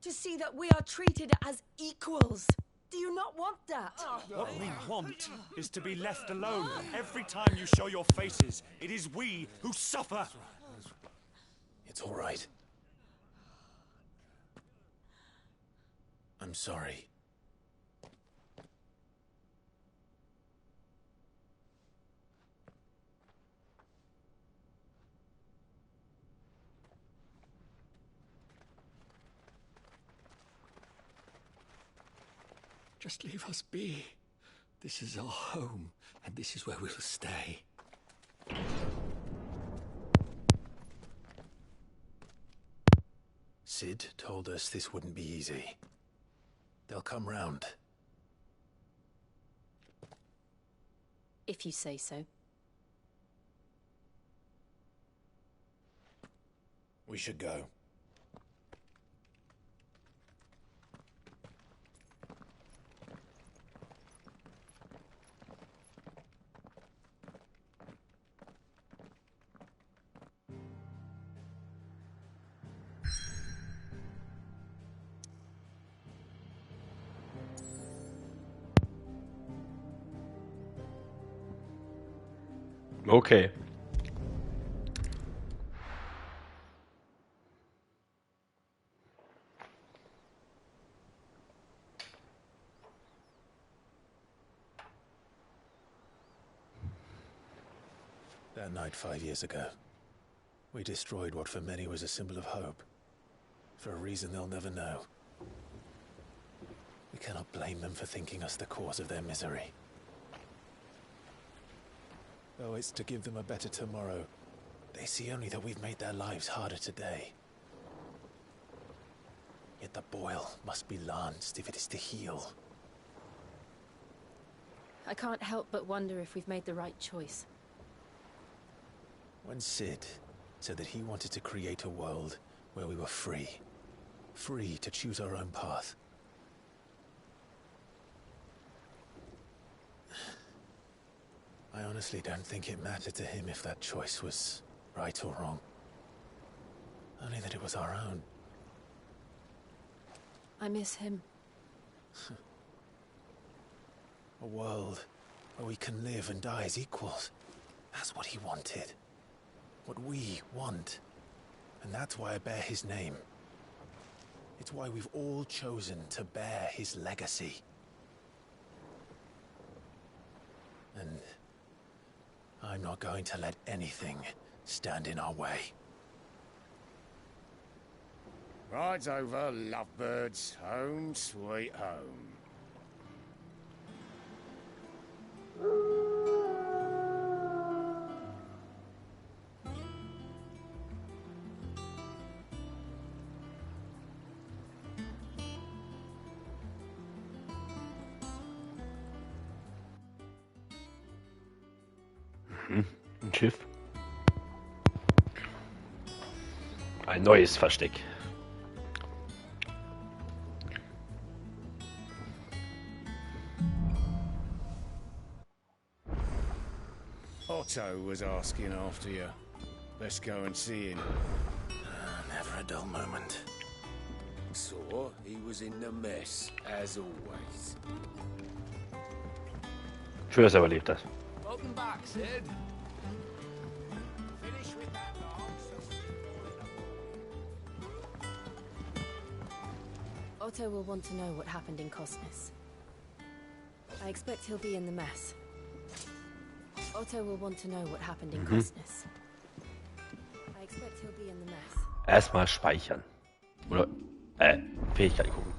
To see that we are treated as equals. Do you not want that? What we want is to be left alone. Every time you show your faces, it is we who suffer. It's all right. I'm sorry. Just leave us be. This is our home, and this is where we'll stay. Sid told us this wouldn't be easy. They'll come round. If you say so. We should go. Okay. That night 5 years ago, we destroyed what for many was a symbol of hope. For a reason they'll never know. We cannot blame them for thinking us the cause of their misery. Though it's to give them a better tomorrow, they see only that we've made their lives harder today. Yet the boil must be lanced if it is to heal. I can't help but wonder if we've made the right choice. When Sid said that he wanted to create a world where we were free. Free to choose our own path. I honestly don't think it mattered to him if that choice was right or wrong. Only that it was our own. I miss him. A world where we can live and die as equals. That's what he wanted. What we want. And that's why I bear his name. It's why we've all chosen to bear his legacy. And I'm not going to let anything stand in our way. Ride's over, lovebirds. Home sweet home. Ein Schiff. Ein neues Versteck. Otto was asking after you. Let's go and see him. Never a dull moment. saw, he was in the mess, as always. Schön, dass er überlebt hat. Welcome back, Sid. Finish with that log, so Otto will want to know what happened in Cosnes. I expect he'll be in the mess. Otto will want to know what happened in Cosnes. I expect he'll be in the mess. Erstmal speichern. Oder, Fähigkeiten gucken.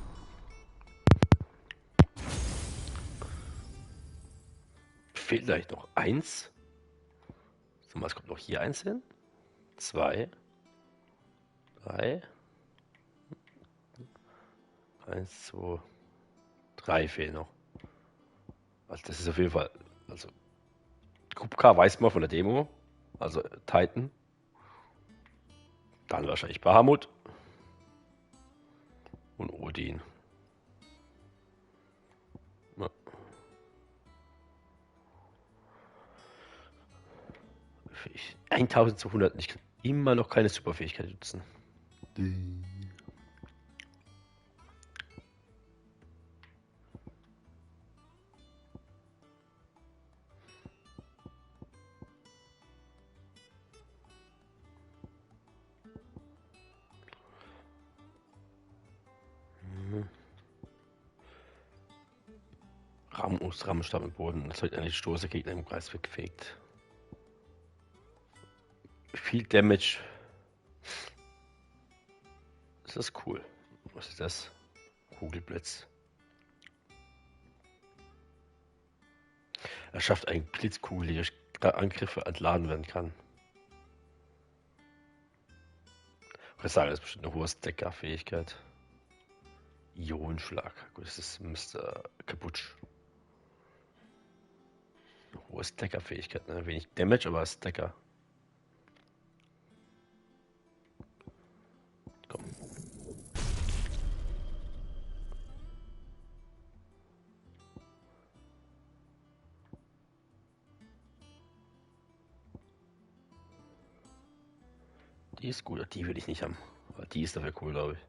Fehlt vielleicht noch eins. So, was kommt noch hier eins hin? 2, 3. 1, 2, 3 fehlen noch. Also das ist auf jeden Fall, also Group K weiß man von der Demo, also Titan. Dann wahrscheinlich Bahamut und Odin. Ja. 1200, ich kann immer noch keine Superfähigkeit nutzen. Rammenstab im Boden. Das wird eine Stoße Gegner im Kreis weggefegt. Viel Damage. Das ist cool. Was ist das? Kugelblitz. Er schafft einen Blitzkugel, die durch Angriffe entladen werden kann. Ich würde sagen, das ist bestimmt eine hohe Stacker-Fähigkeit. Ionenschlag. Gut, das ist Mr. Kaputsch. Eine hohe Stacker-Fähigkeit, ne? Wenig Damage, aber Stacker. Komm. Die ist gut, die will ich nicht haben. Aber die ist dafür cool, glaube ich.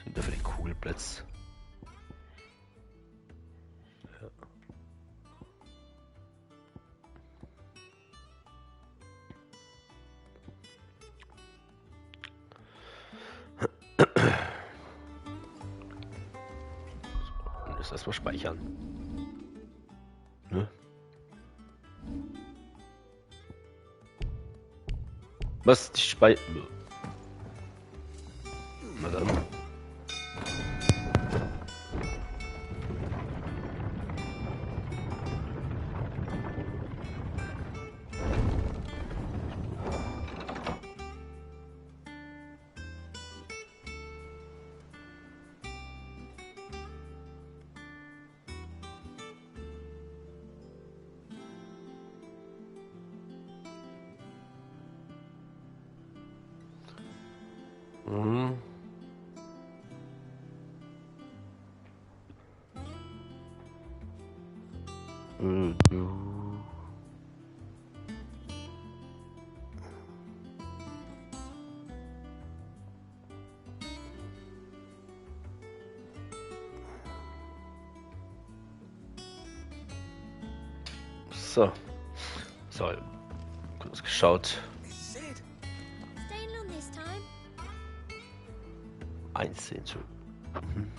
Sind dafür den Kugelblitz. Ja. So, erstmal speichern. Ne? Was? Die Speichern. Na dann. Mhm. So. So. Kurz geschaut. Staying long this time? 1 zu. Mhm.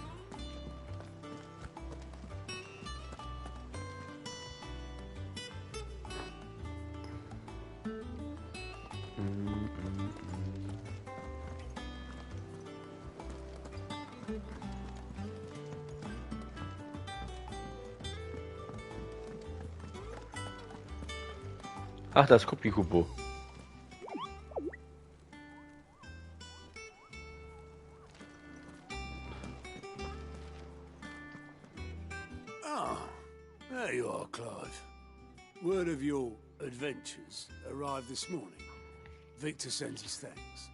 Ach, das ist Kupi-Kubo. Ah, there you are, Clive. Word of your adventures arrived this morning. Victor sends his thanks.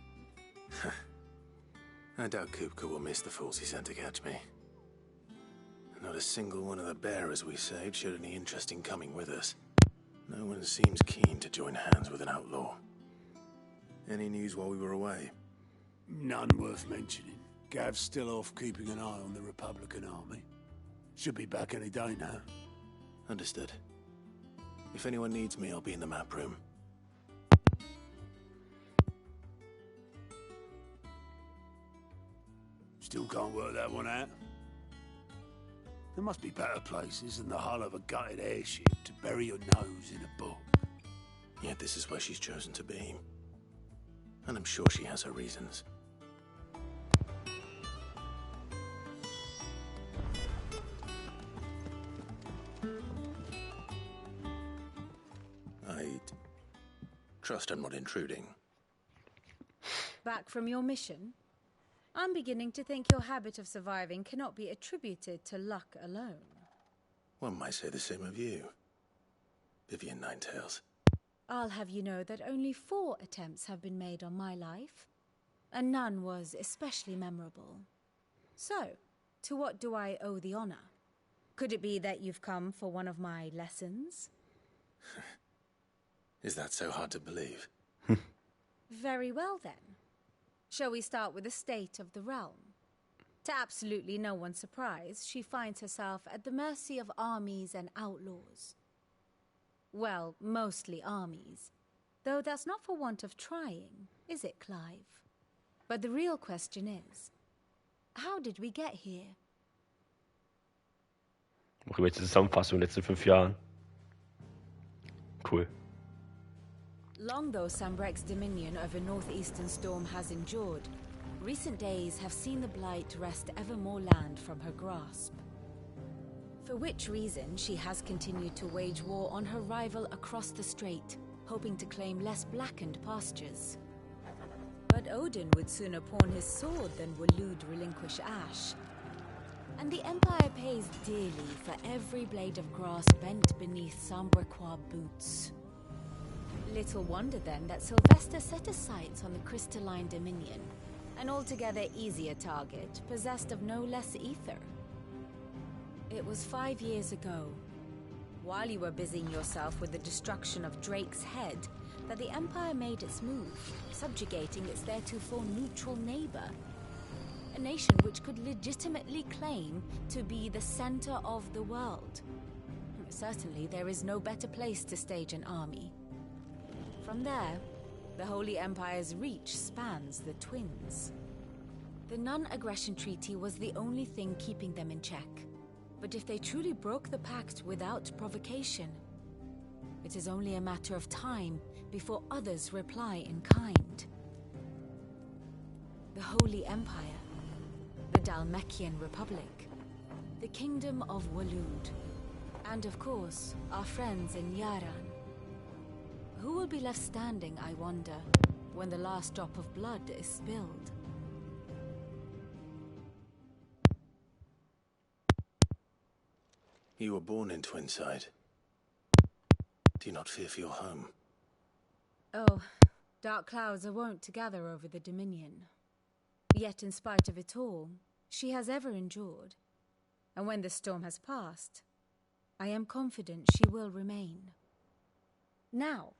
I doubt Kupka will miss the fools he sent to catch me. Not a single one of the bearers we saved showed any interest in coming with us. No one seems keen to join hands with an outlaw. Any news while we were away? None worth mentioning. Gav's still off keeping an eye on the Republican army. Should be back any day now. Understood. If anyone needs me, I'll be in the map room. Still can't work that one out. There must be better places than the hull of a gutted airship to bury your nose in a book. Yet this is where she's chosen to be. And I'm sure she has her reasons. I'd trust I'm not intruding. Back from your mission? I'm beginning to think your habit of surviving cannot be attributed to luck alone. One might say the same of you, Vivian Ninetails. I'll have you know that only 4 attempts have been made on my life, and none was especially memorable. So, to what do I owe the honor? Could it be that you've come for one of my lessons? Is that so hard to believe? Very well then. Shall we start with the state of the realm? To absolutely no one's surprise, she finds herself at the mercy of armies and outlaws. Well, mostly armies. Though that's not for want of trying, is it, Clive? But the real question is, how did we get here? Machen wir jetzt eine Zusammenfassung der letzten 5 Jahren. Cool. Long though Sambrek's dominion over northeastern Storm has endured, recent days have seen the Blight wrest ever more land from her grasp. For which reason she has continued to wage war on her rival across the strait, hoping to claim less blackened pastures. But Odin would sooner pawn his sword than Waloed relinquish Ash. And the Empire pays dearly for every blade of grass bent beneath Sambrequois boots. Little wonder then that Sylvester set his sights on the crystalline dominion, an altogether easier target, possessed of no less ether. It was 5 years ago, while you were busying yourself with the destruction of Drake's head, that the Empire made its move, subjugating its theretofore neutral neighbor. A nation which could legitimately claim to be the center of the world. Certainly there is no better place to stage an army. From there, the Holy Empire's reach spans the Twins. The non-aggression treaty was the only thing keeping them in check. But if they truly broke the pact without provocation, it is only a matter of time before others reply in kind. The Holy Empire, the Dhalmekian Republic, the Kingdom of Waloed, and of course, our friends in Yaran. Who will be left standing, I wonder, when the last drop of blood is spilled? You were born in Twinside. Do you not fear for your home? Oh, dark clouds are wont to gather over the Dominion. Yet in spite of it all, she has ever endured. And when the storm has passed, I am confident she will remain. Now,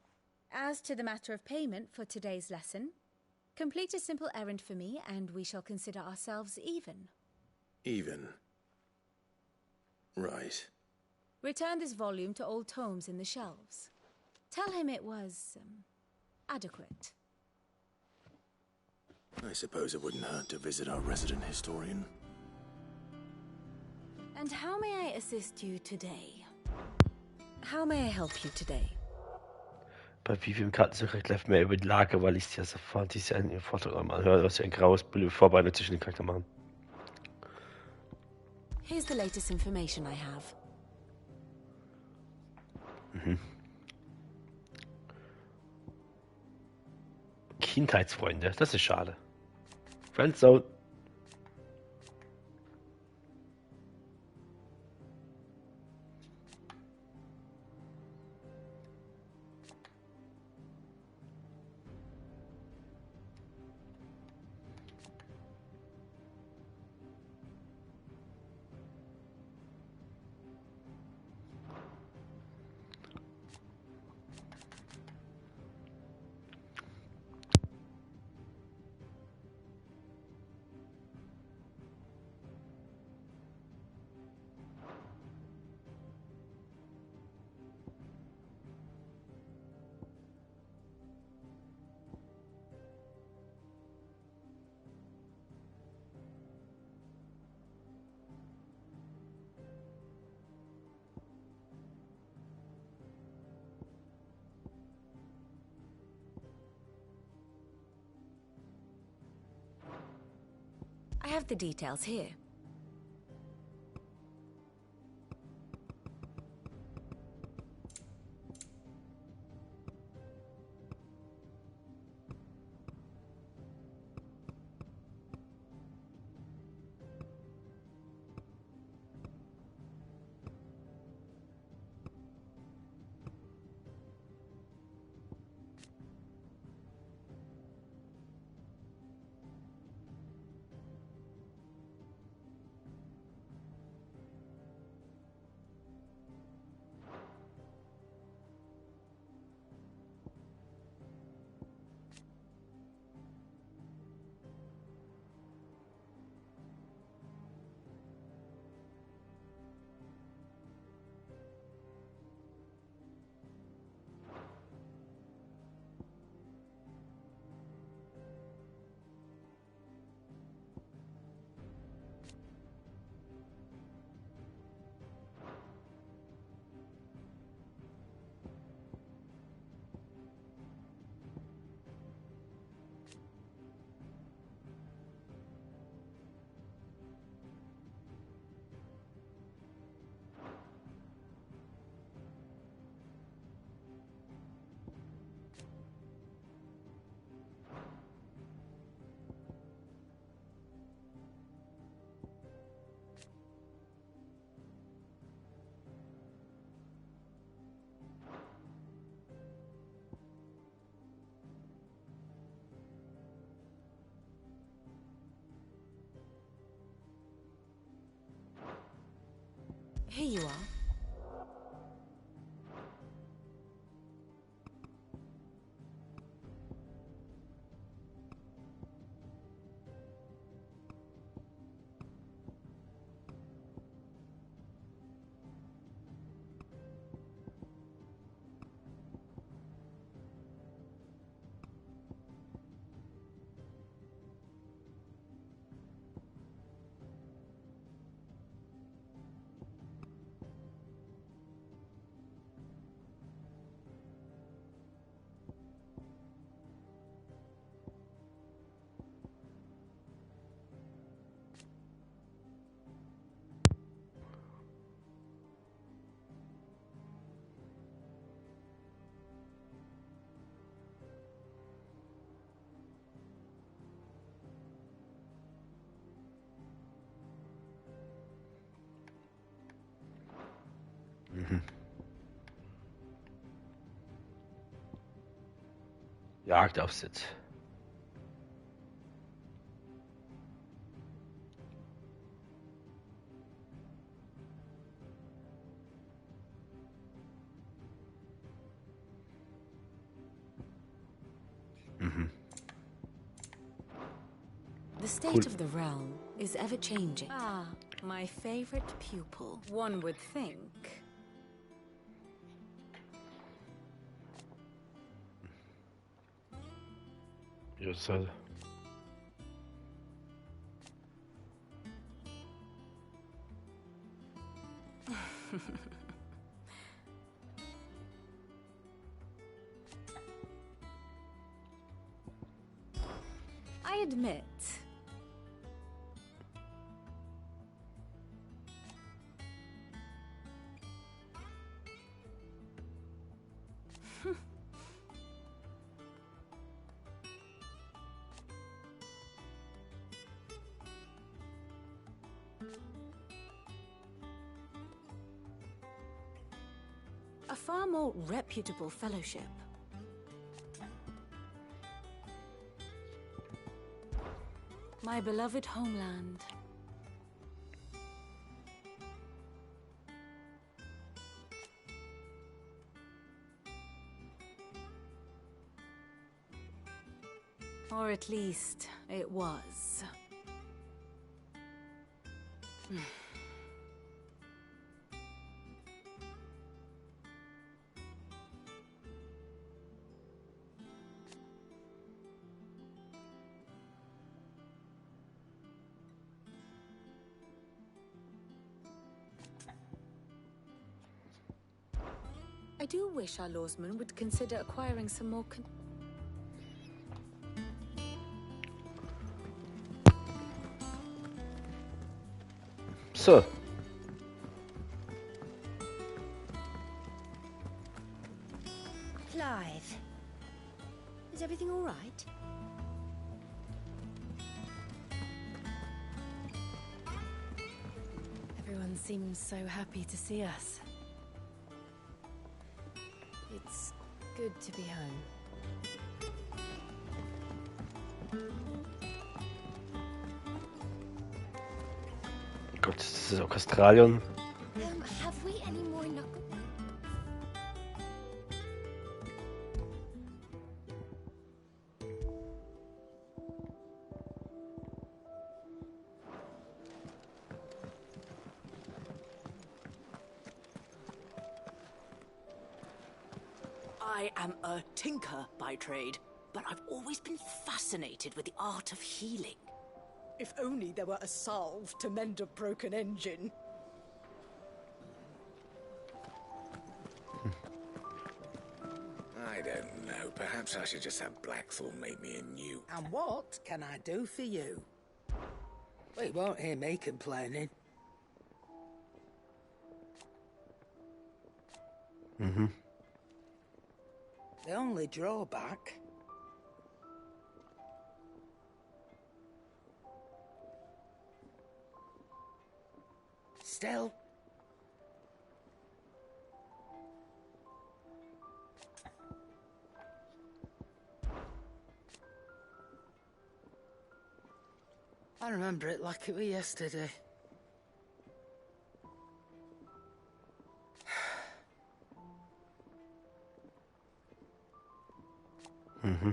as to the matter of payment for today's lesson, complete a simple errand for me and we shall consider ourselves even. Even? Right. Return this volume to old tomes in the shelves. Tell him it was, adequate. I suppose it wouldn't hurt to visit our resident historian. And how may I assist you today? How may I help you today? Bei wie vielen Karten zurück läuft mehr über die Lage, weil ich ja sofort diese einen Vortrag einmal höre, was sie ein graues Vorbereitung zwischen den Charakteren machen. Here's the latest information I have. Kindheitsfreunde, das ist schade. Friendzone. have the details here. Here you are. Jagdaufsitz. The state of the realm is ever changing. Ah, my favorite pupil, one would think. Yes, I admit. A far more reputable fellowship. My beloved homeland. Or at least, it was. I do wish our lawsman would consider acquiring some more So. Clive, is everything all right? Everyone seems so happy to see us. It's good to be home. Gott, das ist auch Australien. Have we any more knuckle? I am a tinker by trade, but I've always been fascinated with the art of healing. If only there were a salve to mend a broken engine. I don't know. Perhaps I should just have Blackthorn make me a new... And what can I do for you? Well, you won't hear me complaining. Mm-hmm. The only drawback... Still... I remember it like it was yesterday. Mm-hmm.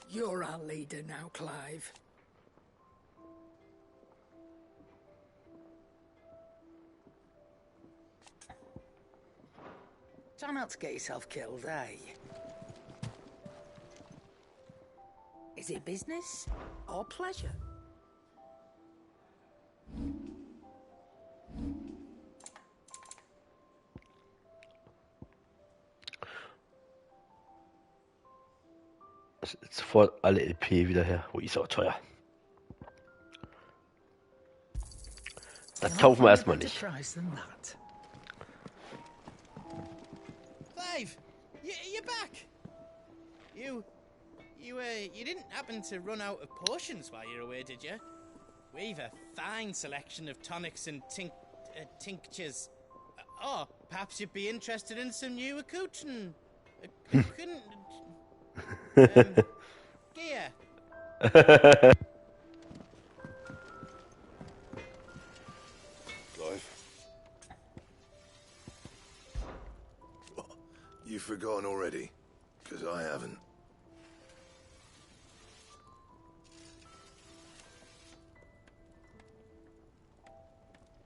You're our leader now, Clive. Try not to get yourself killed, eh? Is it business or pleasure? Sofort alle LP wieder her. Oh, ist auch teuer. Das kaufen wir erstmal nicht. Clive, you're back. You didn't happen to run out of potions while you're away, did you? We've a fine selection of tonics and tinctures. Oh, perhaps you'd be interested in some new accoutrement. Gear. Clive? What? You've forgotten already? Because I haven't.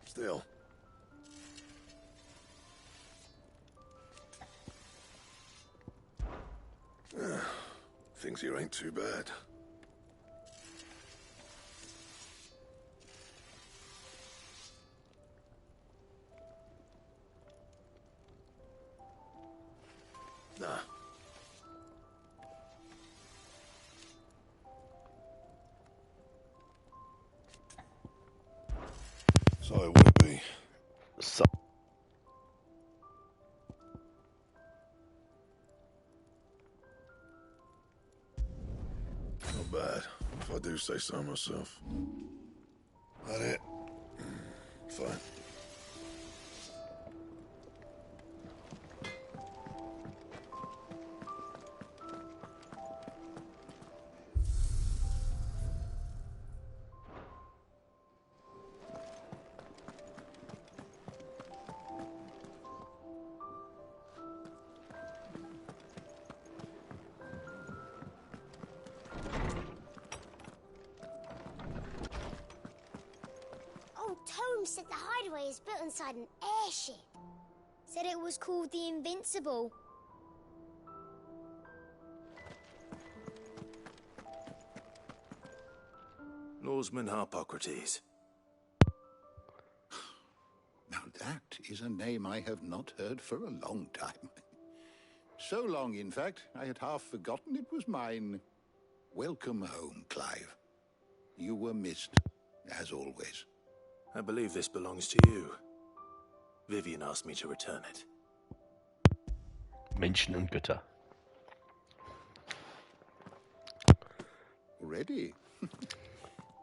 Still. Things here ain't too bad. Nah. So it would be. So. Not bad, if I do say so myself. That it? Fine. Said the hideaway is built inside an airship. Said it was called the Invincible. Norseman Harpocrates. Now that is a name I have not heard for a long time. So long, in fact, I had half forgotten it was mine. Welcome home, Clive. You were missed, as always. I believe this belongs to you. Vivian asked me to return it. Menschen und Götter. Ready?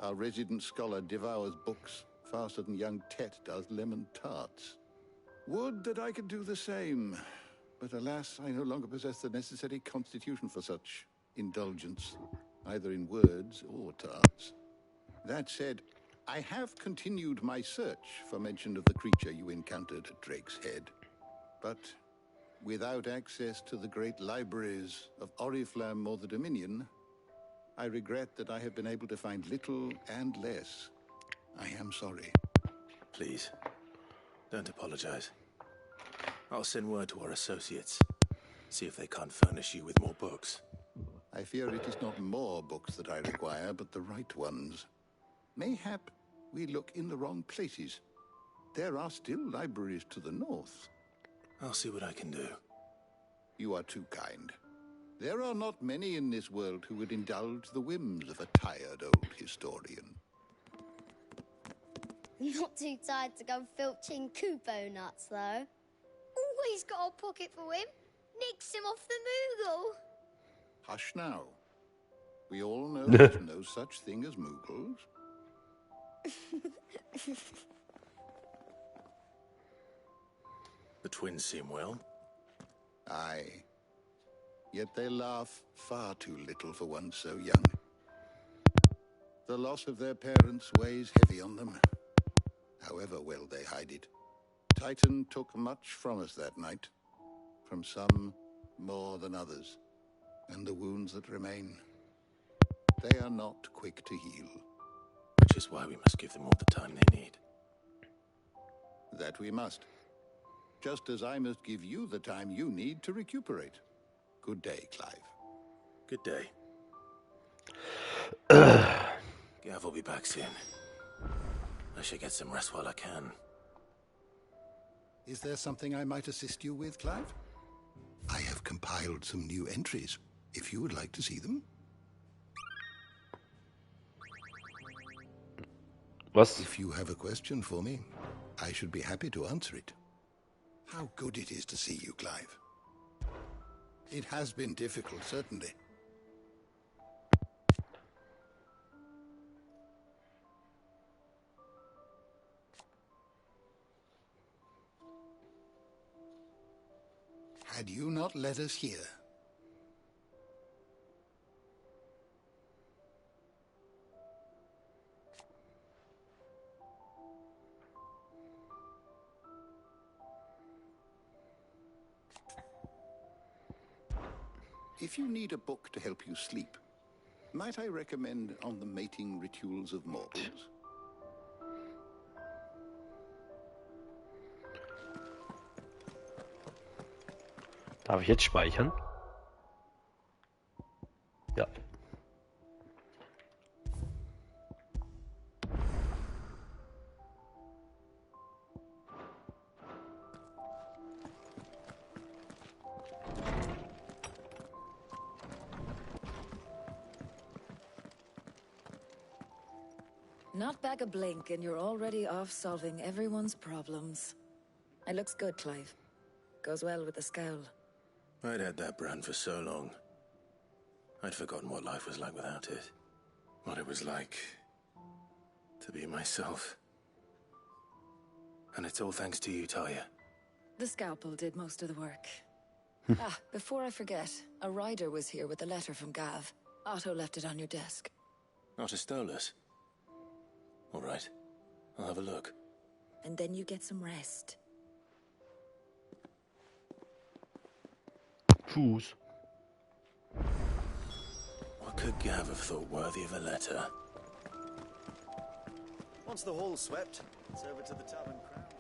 Our resident scholar devours books faster than young Tet does lemon tarts. Would that I could do the same. But alas, I no longer possess the necessary constitution for such indulgence, either in words or tarts. That said, I have continued my search for mention of the creature you encountered at Drake's Head. But without access to the great libraries of Oriflamme or the Dominion, I regret that I have been able to find little and less. I am sorry. Please, don't apologize. I'll send word to our associates. See if they can't furnish you with more books. I fear it is not more books that I require, but the right ones. Mayhap we look in the wrong places. There are still libraries to the north. I'll see what I can do. You are too kind. There are not many in this world who would indulge the whims of a tired old historian. Not too tired to go filching Kupo nuts, though. Always got a pocket for him. Nicks him off the Moogle. Hush now. We all know there's no such thing as Moogles. The twins seem well. Aye. Yet they laugh far too little for one so young. The loss of their parents weighs heavy on them, however well they hide it. Titan took much from us that night, from some more than others, and the wounds that remain, they are not quick to heal. Which is why we must give them all the time they need. That we must. Just as I must give you the time you need to recuperate. Good day, Clive. Good day. Gav will be back soon. I should get some rest while I can. Is there something I might assist you with, Clive? I have compiled some new entries, if you would like to see them. Was? If you have a question for me, I should be happy to answer it. How good it is to see you, Clive. It has been difficult, certainly. Had you not led us here? If you need a book to help you sleep, might I recommend On the Mating Rituals of Mortals? Darf ich jetzt speichern? Ja. Not back a blink and you're already off solving everyone's problems. It looks good, Clive. Goes well with the scowl. I'd had that brand for so long. I'd forgotten what life was like without it. What it was like to be myself. And it's all thanks to you, Talia. The scalpel did most of the work. Before I forget, a rider was here with a letter from Gav. Otto left it on your desk. Otto stole us. All right, I'll have a look. And then you get some rest. Choose. What could Gav have thought worthy of a letter? Once the hall's swept, it's over to the tavern crowd.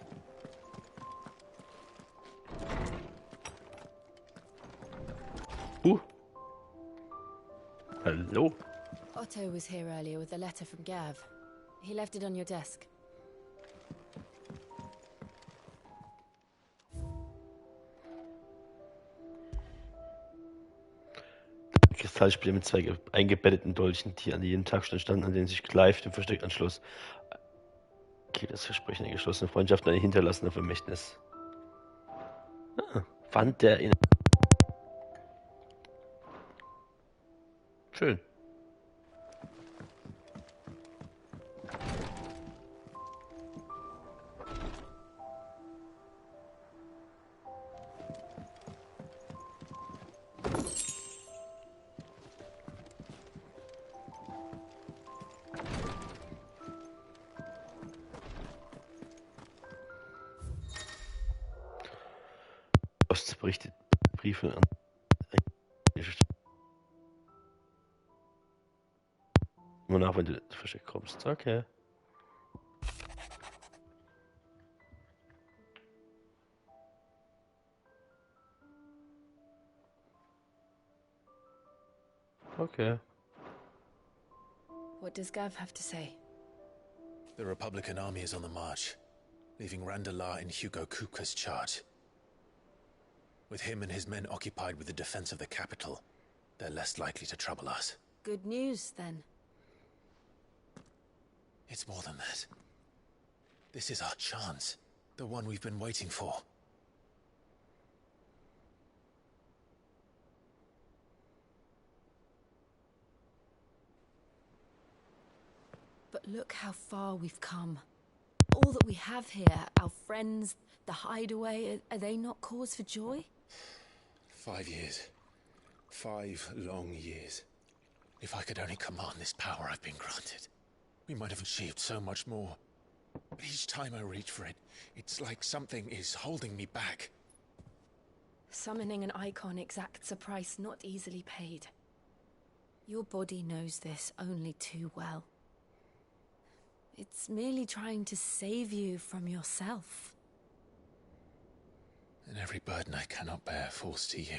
Hello. Otto was here earlier with a letter from Gav. He left it on your desk. Kristallspiele mit zwei eingebetteten Dolchen, die an jedem Tag schon standen, an denen sich Clive dem Versteck anschloss. Okay, das Versprechen einer geschlossenen Freundschaft, ein hinterlassener Vermächtnis. Wand der Erinnerung. Schön. Post berichtet Briefe an. Nur nach, wenn du ins Versteck kommst. Okay. Okay. What does Gav have to say? The Republican army is on the march, leaving Randalar in Hugo Kuka's charge. With him and his men occupied with the defense of the capital, they're less likely to trouble us. Good news, then. It's more than that. This is our chance. The one we've been waiting for. But look how far we've come. All that we have here, our friends, the hideaway, are they not cause for joy? 5 years. 5 long years. If I could only command this power I've been granted, we might have achieved so much more. But each time I reach for it, it's like something is holding me back. Summoning an icon exacts a price not easily paid. Your body knows this only too well. It's merely trying to save you from yourself. And every burden I cannot bear falls to you.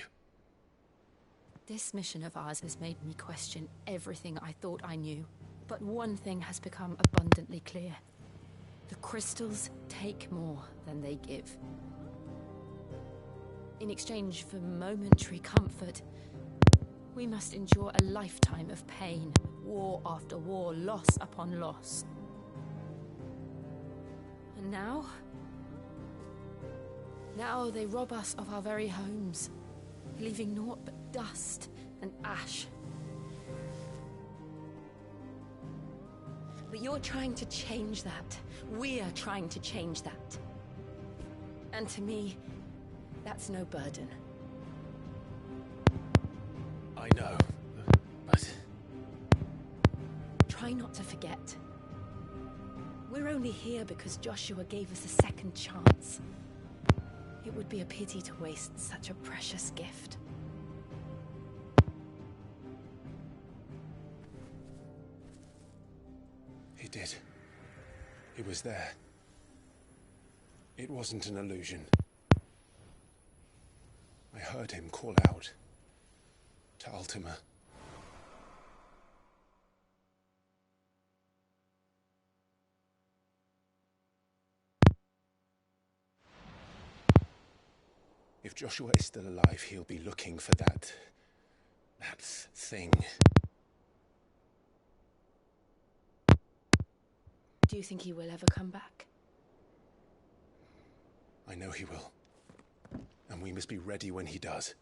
This mission of ours has made me question everything I thought I knew. But one thing has become abundantly clear. The crystals take more than they give. In exchange for momentary comfort, we must endure a lifetime of pain, war after war, loss upon loss. And now they rob us of our very homes, leaving naught but dust and ash. But you're trying to change that. We're trying to change that. And to me, that's no burden. I know, but... Try not to forget. We're only here because Joshua gave us a second chance. It would be a pity to waste such a precious gift. He did. He was there. It wasn't an illusion. I heard him call out to Ultima. If Joshua is still alive, he'll be looking for that thing. Do you think he will ever come back? I know he will. And we must be ready when he does.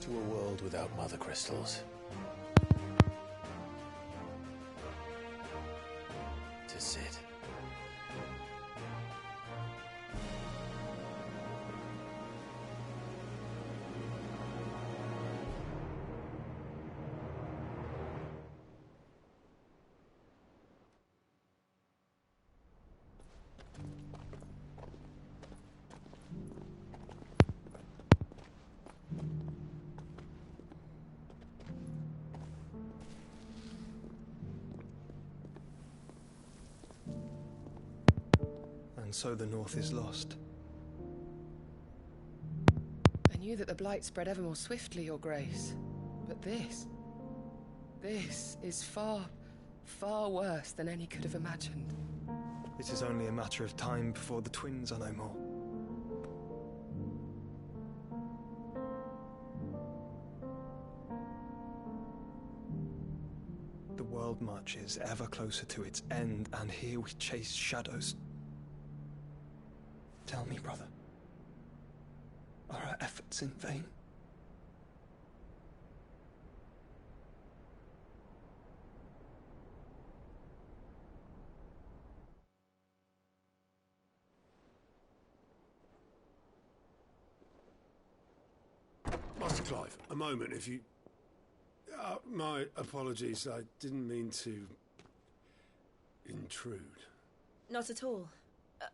To a world without mother crystals. To Sid. And so the North is lost. And knew that the blight spread ever more swiftly, Your Grace. But this is far, far worse than any could have imagined. It is only a matter of time before the twins are no more. The world marches ever closer to its end, and here we chase shadows. Tell me, brother, are our efforts in vain? Master Clive, a moment, if you... my apologies, I didn't mean to... intrude. Not at all.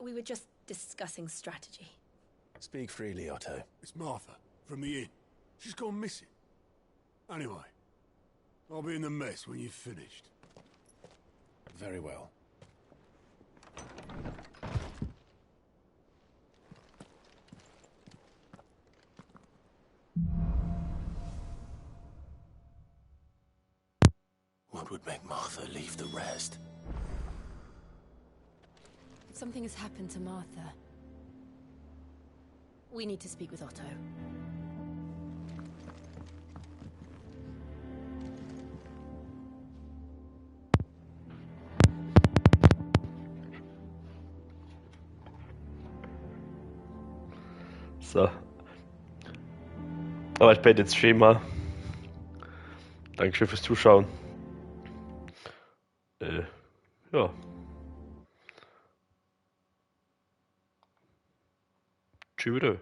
We were just discussing strategy. Speak freely, Otto. It's Martha, from the inn. She's gone missing. Anyway, I'll be in the mess when you've finished. Very well. What would make Martha leave the rest? Something has happened to Martha. We need to speak with Otto. So. Aber ich beende den Stream mal. Dankeschön fürs Zuschauen. Ja. Tschüss.